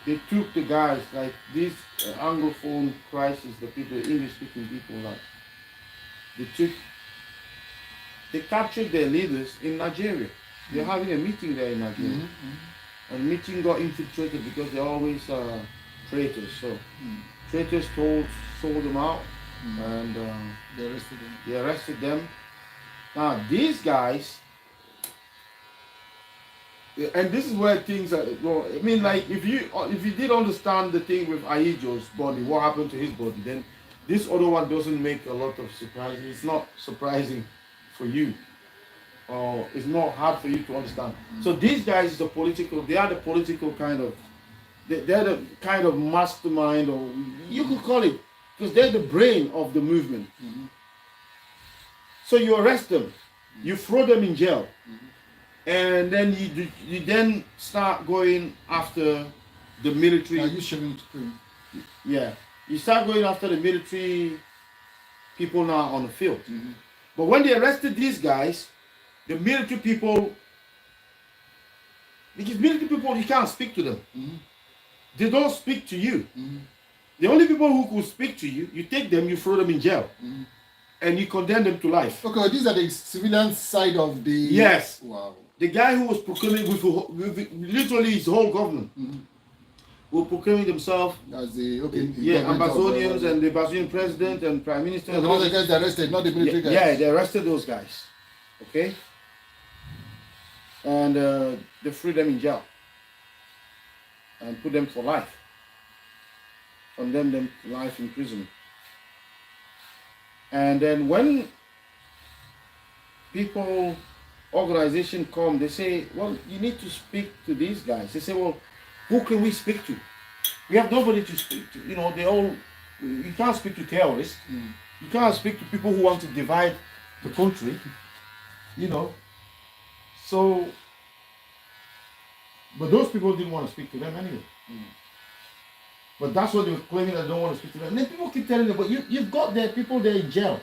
They took the guys, like this Anglophone crisis, the people, English-speaking people, like, they captured their leaders in Nigeria. They're having a meeting there in Nigeria. And the meeting got infiltrated because they're always traitors. So traitors sold them out and they arrested them. Now these guys, and this is where things are. Well, I mean, like if you did understand the thing with Aijo's body, what happened to his body, then this other one doesn't make a lot of surprise. It's not surprising for you, or it's not hard for you to understand. So these guys, they are the political kind of, they're the kind of mastermind, or you could call it, because they're the brain of the movement. So you arrest them, you throw them in jail. And then you then start going after the military. Are you showing to him? Yeah, you start going after the military people now on the field. But when they arrested these guys, the military people, because military people, you can't speak to them. They don't speak to you. The only people who could speak to you, you take them, you throw them in jail. And you condemn them to life. Okay, these are the civilian side of the. Yes. Wow. The guy who was proclaiming with literally his whole government, were proclaiming themselves As the Ambazonians and the Brazilian president and prime minister. And those are the guys that arrested, not the military guys. Yeah, they arrested those guys. Okay? And they threw them in jail and put them for life. Condemned them to life in prison. And then when organization come, they say, well, you need to speak to these guys. They say, well, Who can we speak to? We have nobody to speak to. You know, you can't speak to terrorists. You can't speak to people who want to divide the country. You know. So, but those people didn't want to speak to them anyway. But that's what they were claiming, that they don't want to speak to them. And then people keep telling them, but you've got people there in jail.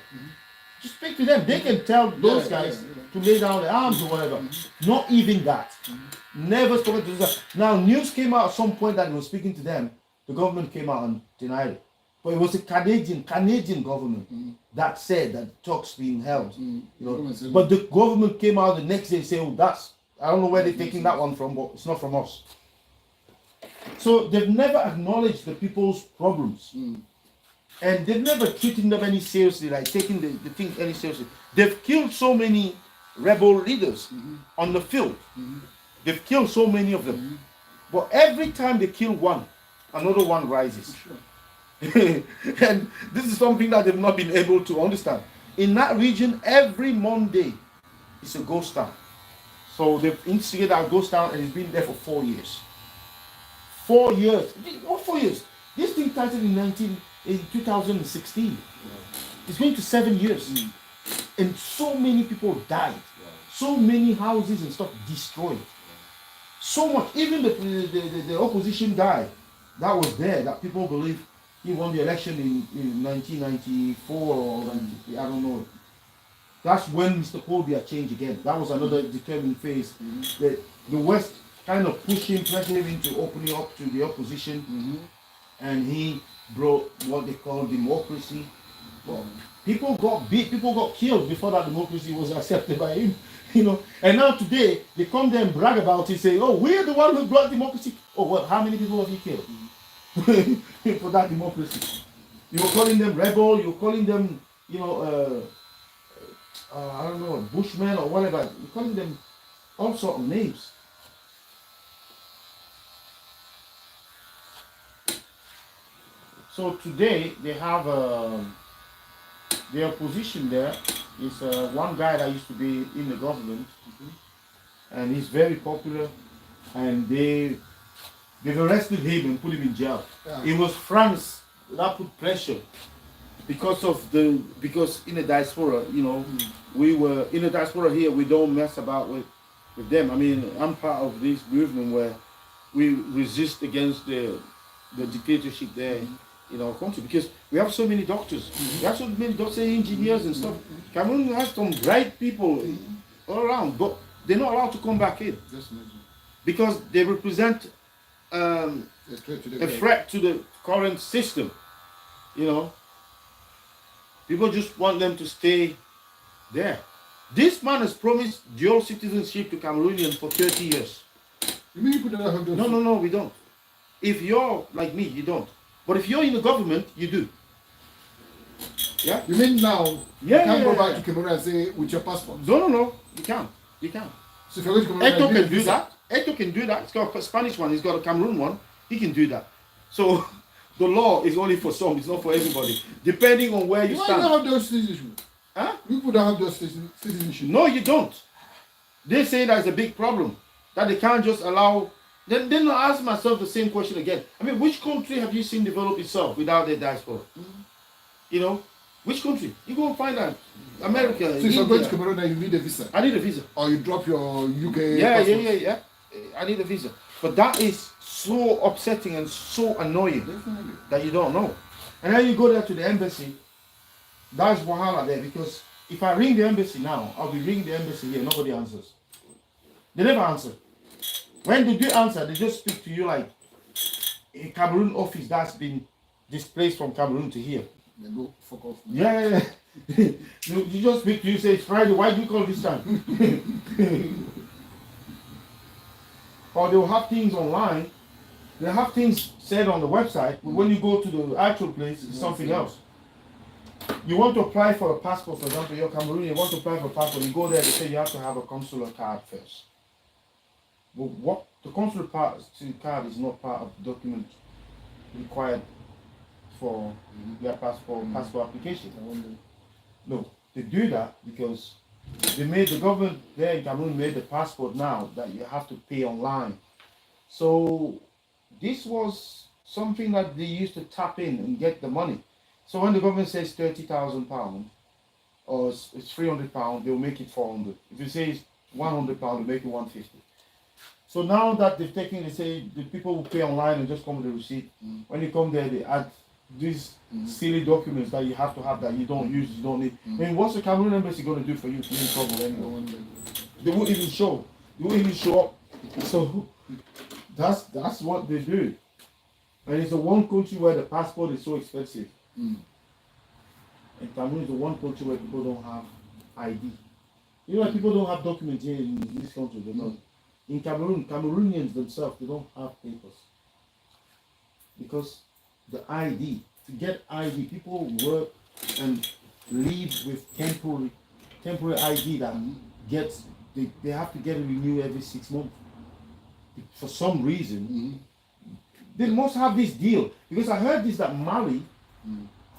Just speak to them. They can tell those guys to lay down their arms or whatever. Not even that. Never spoken to them. Now, news came out at some point that they were speaking to them. The government came out and denied it. But it was a Canadian government that said that talks being held. You know. But the government came out the next day and said, oh, I don't know where they're taking that one from, but it's not from us. So they've never acknowledged the people's problems. And they've never treated them any seriously, like taking the thing any seriously. They've killed so many rebel leaders on the field. They've killed so many of them. But every time they kill one, another one rises. And this is something that they've not been able to understand. In that region, every Monday is a ghost town. So they've instigated a ghost town and it's been there for 4 years. 4 years. What 4 years? This thing started in 2016. It's going to 7 years. And so many people died. So many houses and stuff destroyed. So much. Even the opposition guy that was there, that people believe he won the election in 1994 or 90, I don't know. That's when Mr. Colbert changed again. That was another determined phase. The West kind of pressure him into opening up to the opposition, and he brought what they call democracy. Well, people got beat, people got killed before that democracy was accepted by him, you know. And now today they come there and brag about it, say, "Oh, we're the one who brought democracy." Oh, well, how many people have you killed for that democracy? You were calling them rebel, you were calling them, you know, I don't know, Bushmen or whatever. You're calling them all sorts of names. So today they have the opposition there is one guy that used to be in the government, and he's very popular, and they've arrested him and put him in jail. It was France that put pressure because in the diaspora, you know, we were in the diaspora here. We don't mess about with them. I mean, I'm part of this movement where we resist against the dictatorship there in our country, because we have so many doctors. We have so many doctors, engineers and stuff. Cameroon has some bright people all around, but they're not allowed to come back in because they represent a threat to the current system. You know, people just want them to stay there. This man has promised dual citizenship to Cameroonians for 30 years. You mean you put that on those? No, we don't. If you're like me, you don't. But if you're in the government, you do. Yeah? You mean now Yeah, you can't yeah, go yeah, back yeah. to Cameroon and say with your passport? No, you can't. You can't. So if you're going to Cameroon, Eto you need can a do visa. that. Eto can do that. He's got a Spanish one, he's got a Cameroon one. He can do that. So the law is only for some, it's not for everybody. Depending on where you Why stand. do you have those citizenship? Huh? People don't have those citizenship. No, you don't. They say that's a big problem. That they can't just allow. Then I ask myself the same question again. I mean, which country have you seen develop itself without their diaspora? You know, which country? You go and find out. America, So if you're going to India. Cameroon, then you need a visa. I need a visa. Or you drop your UK Yeah. passport. I need a visa. But that is so upsetting and so annoying Definitely. that you don't know. And then you go there to the embassy. That's wahala there, because if I ring the embassy now, I'll be ringing the embassy here. Nobody answers. They never answer. When they do answer, they just speak to you like a Cameroon office that's been displaced from Cameroon to here. They go fuck off. Yeah. You just speak to you, say, it's Friday, why do you call this time? Or they'll have things online. They'll have things said on the website, but when you go to the actual place, it's something else. You want to apply for a passport, for example, you're Cameroonian, you want to apply for a passport, you go there, they say you have to have a consular card first. But what the consular card is not part of the document required for their passport application. No, they do that because the government there in Cameroon made the passport now that you have to pay online. So this was something that they used to tap in and get the money. So when the government says £30,000 or it's £300, they'll make it 400. If it says £100, they'll make it 150. So now that they've taken, they say the people will pay online and just come with the receipt. When you come there, they add these silly documents that you have to have that you don't use, you don't need. I mean, what's the Cameroon embassy going to do for you if you're in trouble anyway? They won't even show. They won't even show up. So that's what they do. And it's the one country where the passport is so expensive. And Cameroon is the one country where people don't have ID. You know, like people don't have documents here in this country. They don't. In Cameroon, Cameroonians themselves, they don't have papers. Because the ID, to get ID, people work and live with temporary ID that gets, they have to get it renewed every 6 months. For some reason, they must have this deal. Because I heard this, that Mali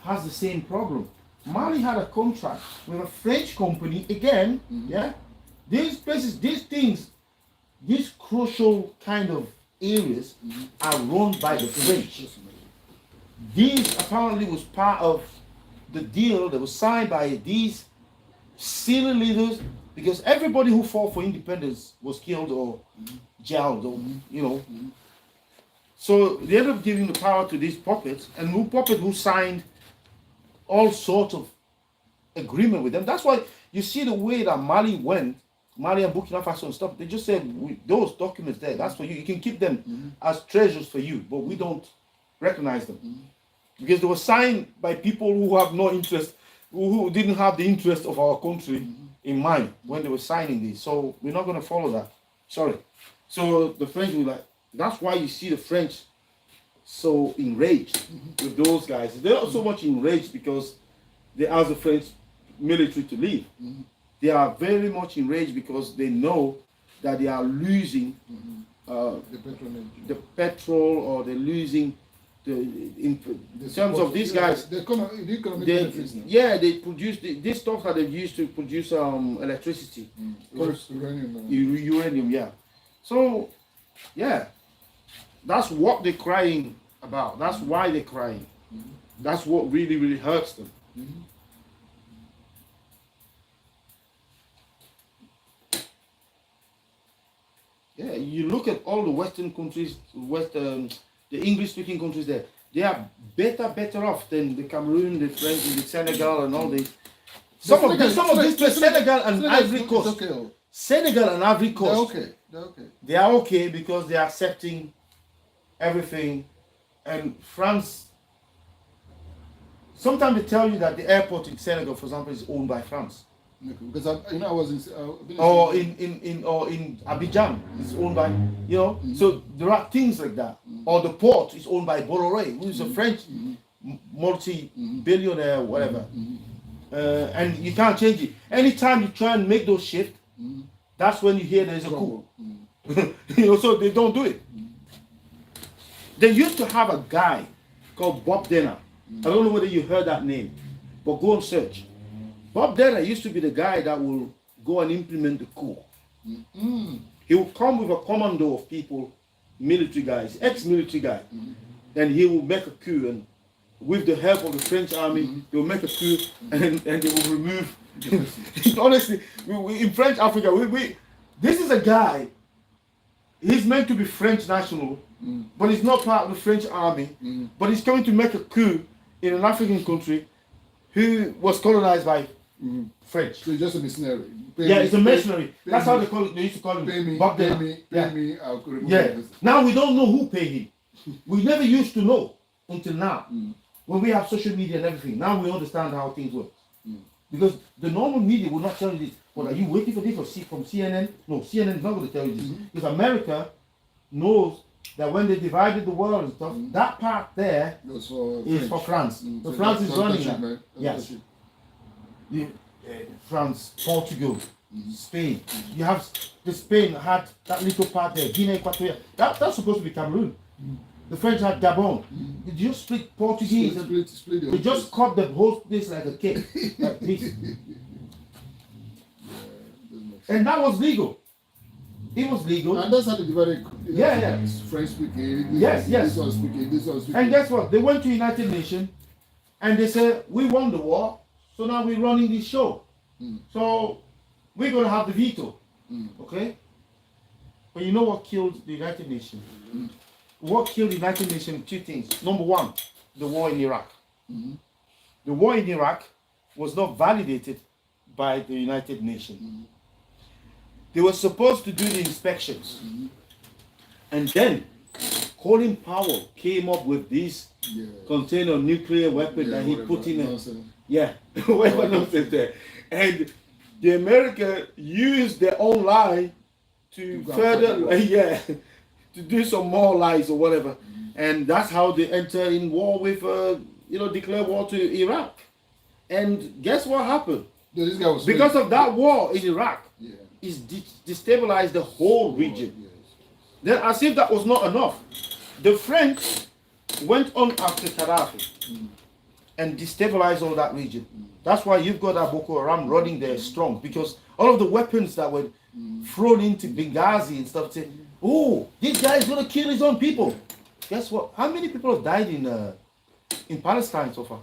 has the same problem. Mali had a contract with a French company again, yeah? These places, these things, these crucial kind of areas are run by the French. This apparently was part of the deal that was signed by these silly leaders, because everybody who fought for independence was killed or jailed, or you know. So they ended up giving the power to these puppets, and who signed all sorts of agreement with them. That's why you see the way that Mali went, Mali and Burkina Faso and stuff, they just said, those documents there, that's for you. You can keep them as treasures for you, but we don't recognize them. Because they were signed by people who have no interest, who didn't have the interest of our country in mind when they were signing these. So we're not going to follow that. Sorry. So the French were like, that's why you see the French so enraged with those guys. They're not so much enraged because they asked the French military to leave. They are very much enraged because they know that they are losing the petrol, or they're losing in terms of these guys. The economic benefits. Yeah, they produce this stuff that they used to produce electricity. Uranium, yeah. So, yeah, that's what they're crying about. That's why they're crying. That's what really, really hurts them. Yeah, you look at all the Western countries, the English-speaking countries there, they are better off than the Cameroon, the French, the Senegal, and all these. Some of these Senegal and Ivory Coast. Senegal and Ivory Coast. They're okay. They are okay because they are accepting everything. And France, sometimes they tell you that the airport in Senegal, for example, is owned by France. Because I was in in Abidjan, it's owned by, you know. So there are things like that. Or the port is owned by Bolloré, who is a French multi-billionaire, whatever. And you can't change it. Anytime you try and make those shifts, that's when you hear there's a coup. You know, so they don't do it. They used to have a guy called Bob Denner. I don't know whether you heard that name, but go and search. Bob Denner used to be the guy that will go and implement the coup. He will come with a commando of people, military guys, ex-military guy, and he will make a coup, and with the help of the French army, they will make a coup, and they will remove. Honestly, in French Africa, this is a guy. He's meant to be French national, but he's not part of the French army. But he's coming to make a coup in an African country who was colonized by French. So he's just a mercenary. It's a mercenary. That's how they call it. They used to call him. Pay me. I'll remove yeah. Now we don't know who paid him. We never used to know until now. When we have social media and everything, now we understand how things work. Because the normal media will not tell you this. But are you waiting for this from CNN? No, CNN is not going to tell you this. Because America knows that when they divided the world and stuff, that part there is for France. So France is running that. Yes. France, Portugal, Spain. You have the Spain had that little part there, Guinea Equatorial. That's supposed to be Cameroon. The French had Gabon. They just split Portuguese. They just cut the whole place like a cake, like this. And that was legal. It was legal. And that's how they divided. Yeah. French speaking. Yes. This one speaking. This one speaking. And guess what? They went to United Nations and they said, we won the war, so now we're running this show. So we're going to have the veto. Okay? But you know what killed the United Nations? What killed the United Nations? Two things. Number one, the war in Iraq. The war in Iraq was not validated by the United Nations. They were supposed to do the inspections. And then Colin Powell came up with this container nuclear weapon that he put in it. Whatever nonsense there. And the America used their own lie to further, to do some more lies or whatever. And that's how they enter in war with, declare war to Iraq. And guess what happened? This guy was because of that war in Iraq, it's destabilized the whole region. Then, as if that was not enough, the French went on after Gaddafi and destabilized all that region. That's why you've got that Boko Haram running there strong, because all of the weapons that were thrown into Benghazi and stuff, say, oh, this guy is going to kill his own people. Guess what? How many people have died in Palestine so far?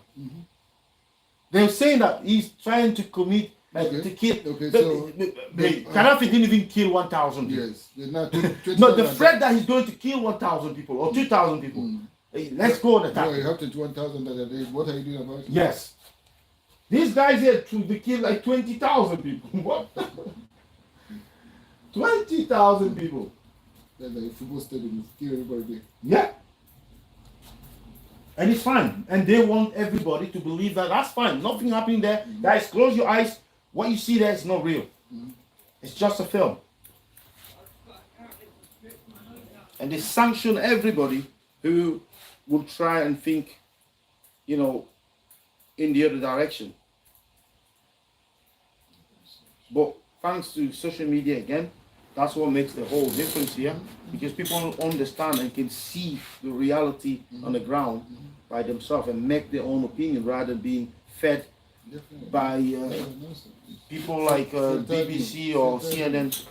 They're saying that he's trying to commit, to kill. Gaddafi didn't even kill 1,000 people. Yes. Not No, the threat that he's going to kill 1,000 people or 2,000 people. Hey, let's go on attack. No, you have to 1,000 that a day. What are you doing about it? Yes. These guys here, they kill like 20,000 people. What? 20,000 people. That's like a football stadium. Kill everybody there. Yeah. And it's fine. And they want everybody to believe that that's fine. Nothing happening there. Guys, close your eyes. What you see there is not real. It's just a film. And they sanction everybody who will try and think, in the other direction. But thanks to social media again, that's what makes the whole difference here. Because people understand and can see the reality on the ground by themselves and make their own opinion rather than being fed by people like BBC or CNN.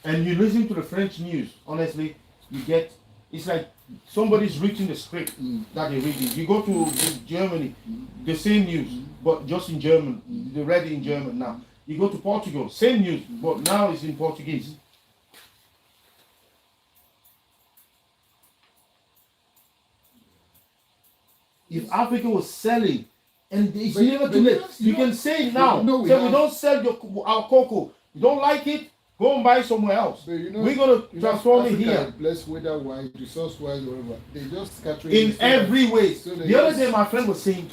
And you listen to the French news, honestly, you get, it's like somebody's reading the script that they're reading. You go to Germany, the same news, but just in German. They read it in German now. You go to Portugal, same news, but now it's in Portuguese. If Africa was selling, and it's never too late, you can say it now. We don't sell our cocoa. You don't like it, go and buy somewhere else. We're going to transform it here. Blessed weather-wise, resource-wise, whatever. They just scatter in every way. So the other day, my friend was saying,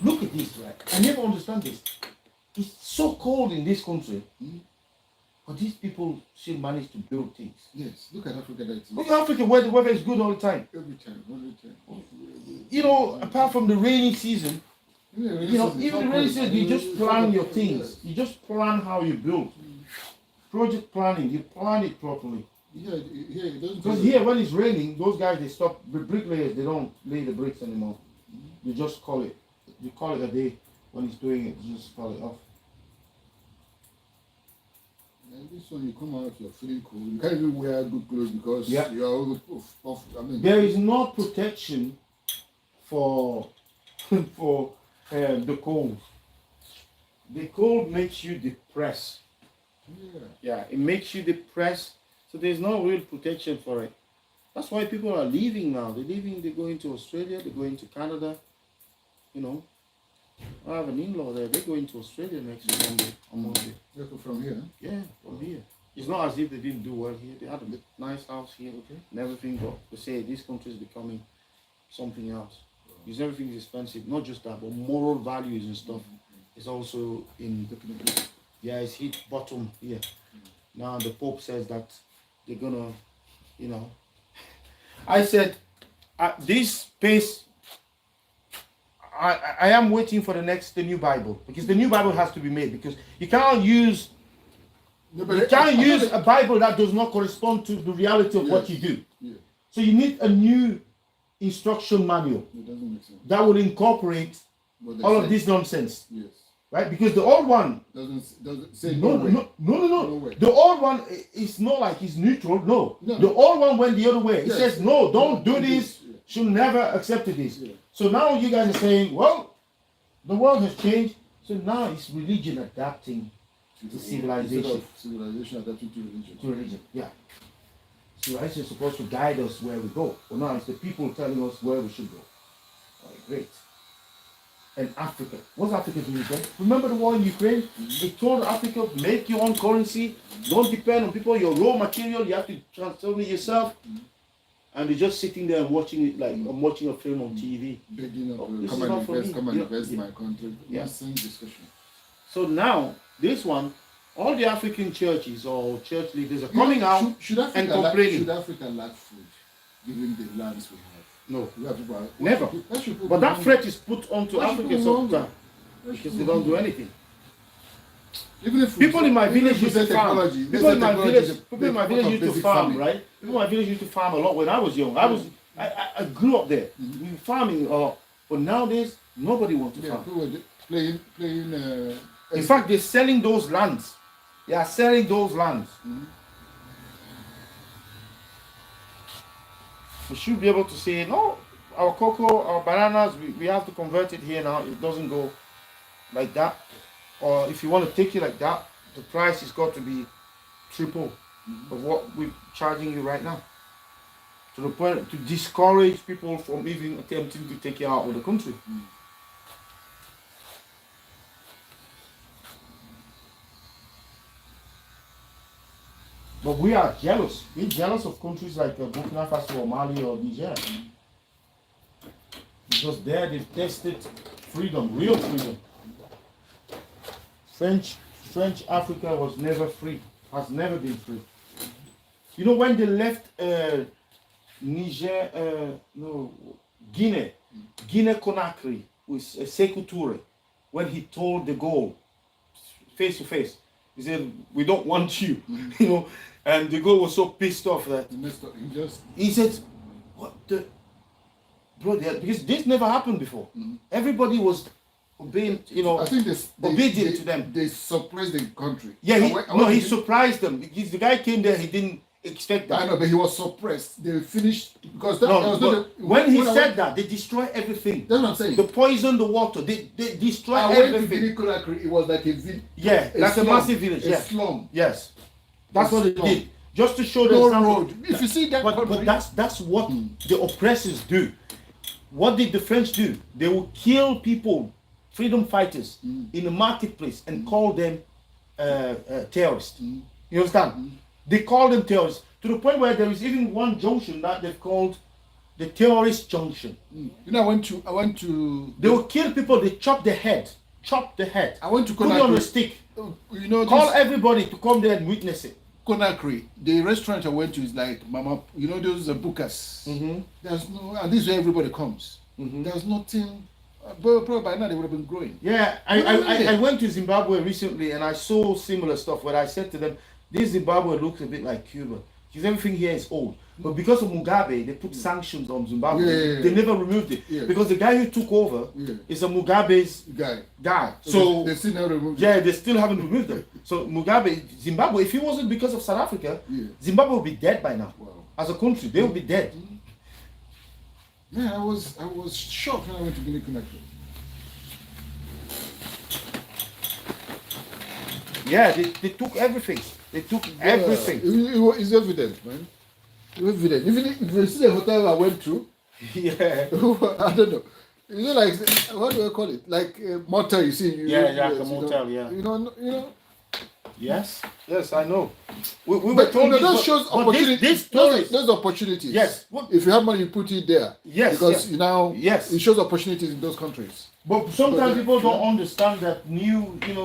look at this, right? I never understand this. It's so cold in this country, but these people still manage to build things. Yes, look at Africa. Look at Africa, where the weather is good all the time. Every time. Apart from the rainy season, even the rainy season, you just plan your things. You just plan how you build. Project planning, you plan it properly. It doesn't. Because here, when it's raining, those guys, they stop. The bricklayers, they don't lay the bricks anymore. You just call it. You call it a day. When it's doing it, you just call it off. And this one, you come out, you're feeling cool. You can't even wear good clothes because you're all off. There is no protection for the cold. The cold makes you depressed. Yeah, it makes you depressed. So there's no real protection for it. That's why people are leaving now. They're going to Australia, they're going to Canada. I have an in-law there. They're going to Australia next Monday. On Monday. From here? Yeah, from here. It's not as if they didn't do well here. They had a nice house here and everything, but they say this country is becoming something else. Because everything is expensive. Not just that, but moral values and stuff is also in. It's hit bottom here. Now the Pope says that they're gonna, I said, at this pace, I am waiting for the new Bible, because the new Bible has to be made, because you can't use a Bible that does not correspond to the reality of what you do. Yeah. So you need a new instruction manual that will incorporate all of this nonsense. Yes. right? Because the old one, doesn't say no, way. no, no, no, No no. way. The old one is not like he's neutral. No, No. the old one went the other way. It Yes. says, no, don't do Don't do this. this. Yeah. Should never accept this. Yeah. So now you guys are saying, well, the world has changed. So now it's religion adapting to civilization. Instead of civilization adapting to religion. To religion, yeah. Civilization is supposed to guide us where we go. But now it's the people telling us where we should go. All right, great. And Africa. What's Africa doing then? Remember the war in Ukraine? They told Africa, make your own currency. Don't depend on people. Your raw material, you have to transform it yourself. And they're just sitting there and watching it like I'm watching a film on TV. Begging of, This come is and not for invest, me. come and Yeah. invest in Yeah. my country. Yeah. Nonsense discussion. So now, this one, all the African churches or church leaders are You know, coming out. should Africa and lack, complaining. should Africa lack food, given the lands we have? No, We have people, never. why should people But that be threat is put onto Why should Africa people sometimes hungry? Why should because they people don't do hungry? anything. Even if we- People in my even village if we used to say farm. technology, People in my technology village, is a people in my big village part of used to basic farm, farming. right? People in my village used to farm a lot when I was young. I grew up there. We were farming a lot. But nowadays, nobody wants to Yeah, farm. people were playing. In fact, they're selling those lands. They are selling those lands. We should be able to say, no, our cocoa, our bananas, we have to convert it here now. It doesn't go like that. Or if you want to take it like that, the price has got to be triple of what we're charging you right now. To the point to discourage people from even attempting to take it out of the country. But we are jealous. We're jealous of countries like Burkina Faso or Mali or Niger. Because there they've tested freedom, real freedom. French Africa was never free, has never been free. You know when they left Guinea Conakry with Sekou Touré, when he told de Gaulle face to face, he said, "We don't want you," you know, and de Gaulle was so pissed off that he said, "What the, bro?" Because this never happened before. Everybody was obeying, you know, I think obedient to them. They suppressed the country. Yeah, he he surprised them because the guy came there, he didn't expect that. I know, but he was suppressed. They finished because when he said that, they destroy everything. That's what I'm saying. They poison the water. They destroy I went to everything. Guinea Conakry. It was like a village. Yeah, like a massive village. A Yeah, slum. yes, that's A what they slum. did, just to show No them. road. If you see that, But that's what the oppressors do. What did the French do? They will kill people, freedom fighters, in the marketplace and call them terrorists. You understand? They call them terrorists to the point where there is even one junction that they've called the terrorist junction. You know, I went to. They will kill people. They chop the head. I went to Put it on a Conakry. stick. You know, Call this everybody to come there and witness it. Conakry. The restaurant I went to is like Mama. You know, those are bukas. There's no, and this is where everybody comes. There's nothing. Probably by now they would have been growing. Yeah, I went to Zimbabwe recently and I saw similar stuff where I said to them, this Zimbabwe looks a bit like Cuba. Because everything here is old. But because of Mugabe, they put sanctions on Zimbabwe. Yeah. They never removed it. Yeah. Because the guy who took over is a Mugabe's guy. So they still never removed. yeah, they still haven't removed them. So Zimbabwe, if it wasn't because of South Africa, Zimbabwe would be dead by now. Wow. As a country, they would be dead. Man, I was shocked when I went to Guinea Conakry. Yeah, they took everything. They took everything. It's evident, man. It's evident. Even if you see the hotel I went to, Yeah. I don't know. You know, like what do I call it? Like a motel. You see? Like a motel. Yeah. You know. Yes, I know. We were But told that this, shows but opportunity. this tourist, There's opportunities. Yes. If you have money, you put it there. Yes, Because yes. you know. Yes. It shows opportunities in those countries. but sometimes But, people don't understand that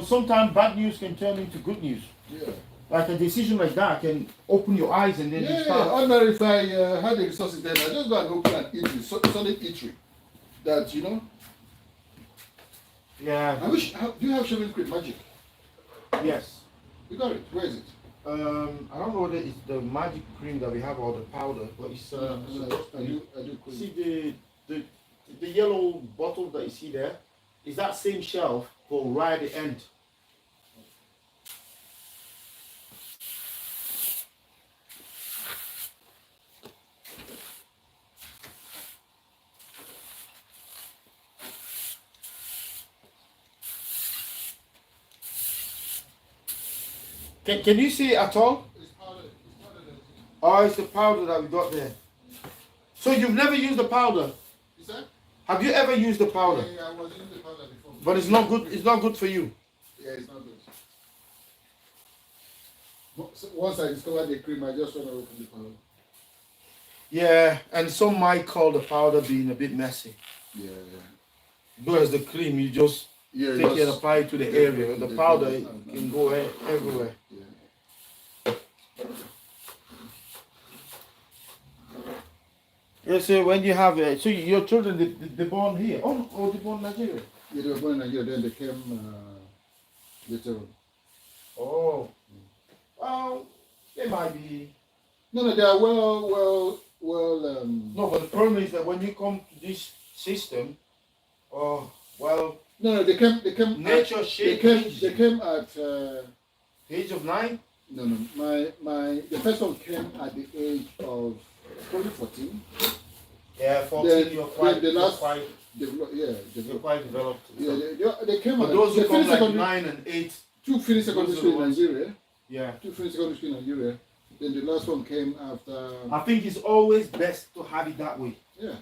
sometimes bad news can turn into good news. Yeah. Like a decision like that can open your eyes and then you Yeah. start. Ordinary, if I had the resources then I just go and open an eatery, solid eatery. That you know. Yeah. I wish. Do you have Shaving Cream Magic? Yes. You got it. Where is it? I don't know whether it's the magic cream that we have or the powder, but it's I do. see the yellow bottle that you see there is that same shelf go right at the end. Can you see it at all? It's powder. Oh, it's the powder that we got there. So you've never used the powder? You said? Have you ever used the powder? Yeah, I was using the powder before. But it's not good. It's not good for you. Yeah, it's not good. So once I discovered the cream, I just went away from the powder. Yeah, and some might call the powder being a bit messy. Yeah. Whereas the cream, you just Yeah, take it and apply it to the area. The powder can go everywhere. Yeah. Yeah, so when you have so your children, they born here? Oh, they born in Nigeria? Yeah, they were born in Nigeria, then they came later on. Oh, well, they might be. No, they are well. No, but the problem is that when you come to this system, oh, well, No, they came. nature They shaped came. you. They came at. The age of 9? No. The first one came at the age of probably 14. Yeah, 14. Then- you're quite, then the last- you're quite, Yeah, you're quite developed. yeah. They came. But at, those they who come finished like secondary, 9 and 8, two finished secondary those are school the in ones- Nigeria. yeah. Two finished secondary school in Nigeria. Then the last one came after. I think it's always best to have it that way. Yeah.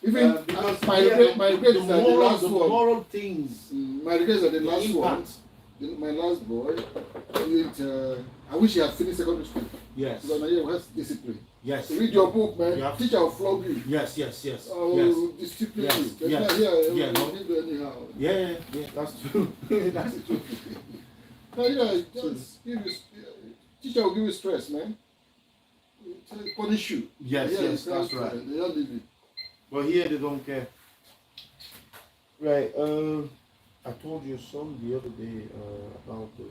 Even Because my yeah, regret, my regret the is that the last the one. moral things, My regret is that the the last one. impact. My last boy didn't. I wish he had finished secondary school. Yes, Because Nigeria has discipline. yes, So read your book, man. You have- Teacher will flog you. yes, yes, yes, Oh, yes. discipline Yes, you. That's yes, not here. yeah, no. You do anyhow. Yeah, that's true. That's true. No, just give you. Teacher will give you stress, man. Punish you. Yes, Yeah, yes, that's right. They don't leave you. But here they don't care. Right. I told your son the other day about the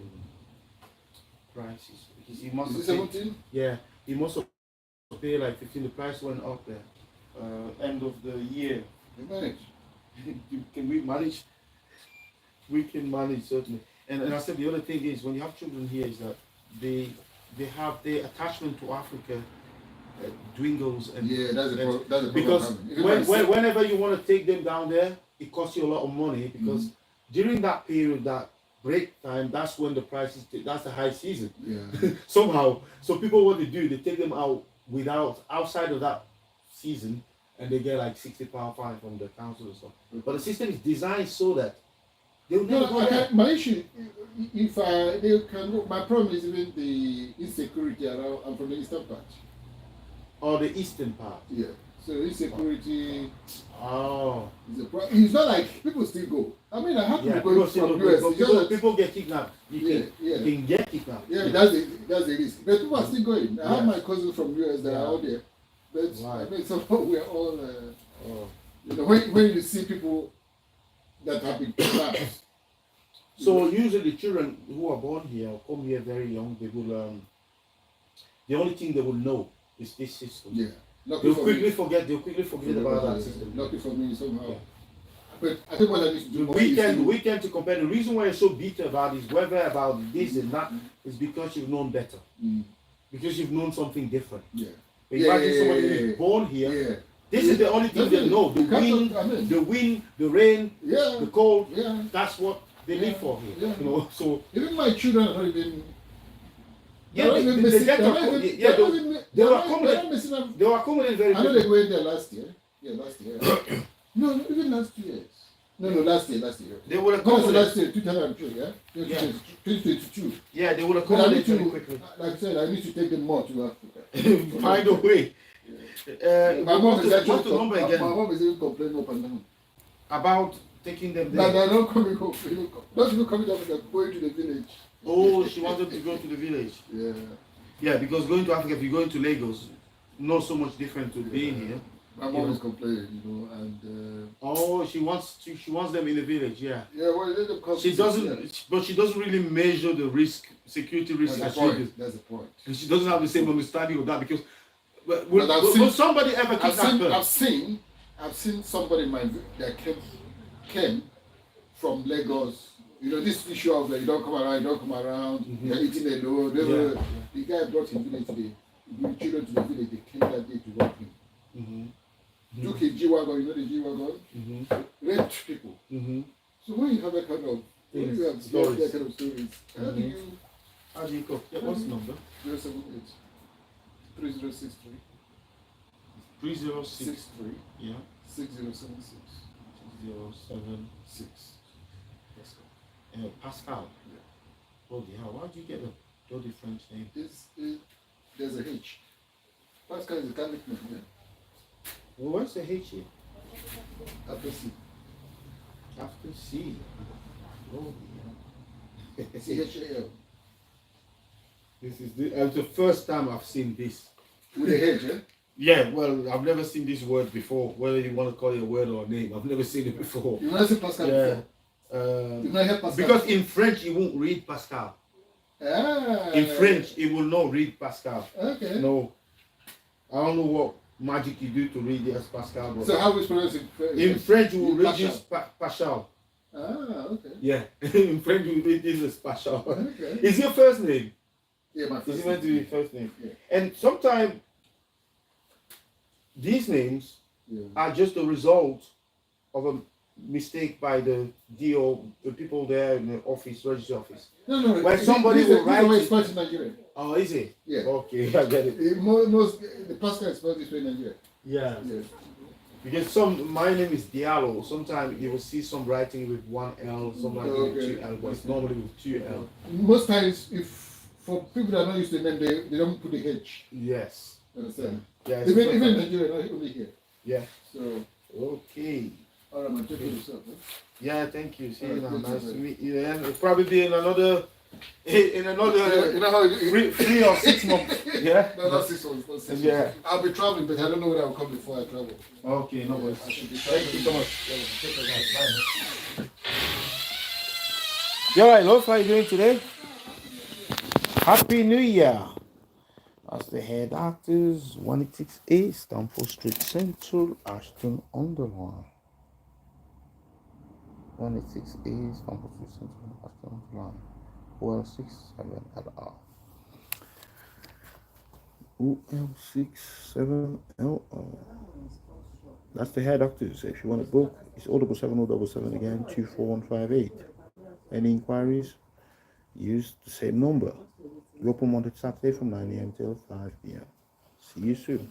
prices because he must Is have it paid, 17? yeah, he must have paid like 15. The price went up there. End of the year. You manage. Can we manage? We can manage certainly. And I said the other thing is when you have children here is that they have their attachment to Africa dwindles and Yeah, that's the and- problem. because Even my son- whenever you want to take them down there, it costs you a lot of money because during that period, that break time, that's when the prices, that's the high season. Yeah. Somehow, so people what they do, they take them out outside of that season, and they get like £60 fine from the council and stuff. But the system is designed so that they will never No, go there. my issue, if they can go, my problem is even the insecurity around. I'm from the eastern part. Or the eastern part. Yeah. So insecurity Oh, is a problem. It's not like people still go. I mean, I have to yeah. be going People, from still- US. people, It's just that- people get kidnapped. Yeah, yeah. You can get kidnapped. Yeah, that's the risk. But people are still going. I have Yeah. my cousins from US that Yeah. are out there. But Right. I mean, somehow we're all, Oh. you know, when you see people that have been kidnapped. So usually the children who are born here or come here very young, they will the only thing they will know is this system. Yeah. Lucky They'll for quickly me. forget. They'll quickly forget about that system. Lucky for me somehow. Yeah. But I think what I need to The do more is we tend to compare. The reason why you're so bitter about this, whether about this and that, is because you've known better. Mm, Because you've known something different. yeah. But Yeah, imagine somebody yeah, who's yeah. born here. Yeah. This is the only thing they know. The You can't wind, talk- I mean, the wind, the rain, yeah. the cold. Yeah. That's what they live for here. Yeah. You know. So Even my children are not even. yeah, they're not even missing- get they're to not acco- even- yeah, they're not they even- they they're will not- they're accommodate. not missing out. They will accommodate very I know quickly. they went there last year. Yeah, last year. No, even last 2 years. No, last year. They will No, it's accommodate. last year, 2002, yeah? Yeah. 2022. Yeah, they will But I accommodate need very to, quickly. like I said, I need to take them more to Africa. Find a way. My mom is what's actually, the number my again? mom is even complaining up and down. About taking them That there. they're not coming home. Not even coming to Africa, going to the village. Oh, she wanted to go to the village. Yeah. Yeah, because going to Africa, if you go into Lagos, not so much different to being Yeah. here. My mom is complaining, and Oh, she wants them in the village. Yeah. yeah, well, let them come. She doesn't, but she doesn't really measure the risk, security risk That's as the you point. do. That's the point. And she doesn't have the same understanding of that because. Will, But I've will seen- somebody ever kidnap her? I've seen somebody that came from Lagos You know, this issue of like, you don't come around, you're eating alone. Yeah. The guy brought his village today. He brought children to the village, they came that day to rob him. Took a G-Wagon, you know the G-Wagon? Raped people. So when you have that kind of, when you have Stories. that kind of stories, How do you go? Yeah, what's the number? 078 3063 306. 63 Yeah. 6076 076. 6. Let's go. Pascal. Yeah. Holy hell, why did you get a bloody French name? There's a H. Pascal is a Catholic name. Yeah. Well, where's the H here? After C. After C. Holy hell. CHAL. This is the first time I've seen this. With a H, eh? Yeah, well, I've never seen this word before. Whether you want to call it a word or a name, I've never seen it before. You've never seen Pascal before? You've not heard Pascal because before? in French, you won't read Pascal. Ah. In French, it will not read Pascal. Okay. No. I don't know what magic you do to read it as Pascal. But So how we pronounce it? in French, you will read Pascal. this Pascal. Ah, okay. Yeah. In French, you will read this as Pascal. Okay. Is your first name? Yeah, my Is first it meant to be name. your first name? Yeah. And sometimes these names Yeah. are just a result of a mistake by the DO, the people there in the office, register office. No. When somebody will write This it- is spelled in Nigeria. Oh, is it? Yeah. Okay, I get it. The Pascal is spelled this way in Nigeria. Yeah. Yeah. Because my name is Diallo. Sometimes you will see some writing with one L, some writing with two L, but it's normally with two L. Most times, if for people that are not used to the name, they don't put the H. Yes. Understand? Yeah. Even in Nigeria, not only here. Yeah. So, Okay. all right, man, take care of yourself. Huh? Yeah, thank you. See you Alright, now. good to Nice to meet meet you. And it'll probably be in another You know how you, 3 or 6 months. Yeah. no, not 6 months. Not 6 months. Yeah. I'll be traveling, but I don't know when I will come before I travel. Okay, no worries. I should be Thank you so much. Take care, guys. Bye. You alright, love? How are you doing today? Happy New Year. That's the head actors, 186A, Stamford Street Central, Ashton on the line. 186A, Stamford Street Central, Ashton on the line. OL67LR. OL67LR. That's the head actors. If you want a book, it's 077 again, 24158. Any inquiries? Use the same number. We open Monday to Saturday from 9 a.m. till 5 p.m. See you soon.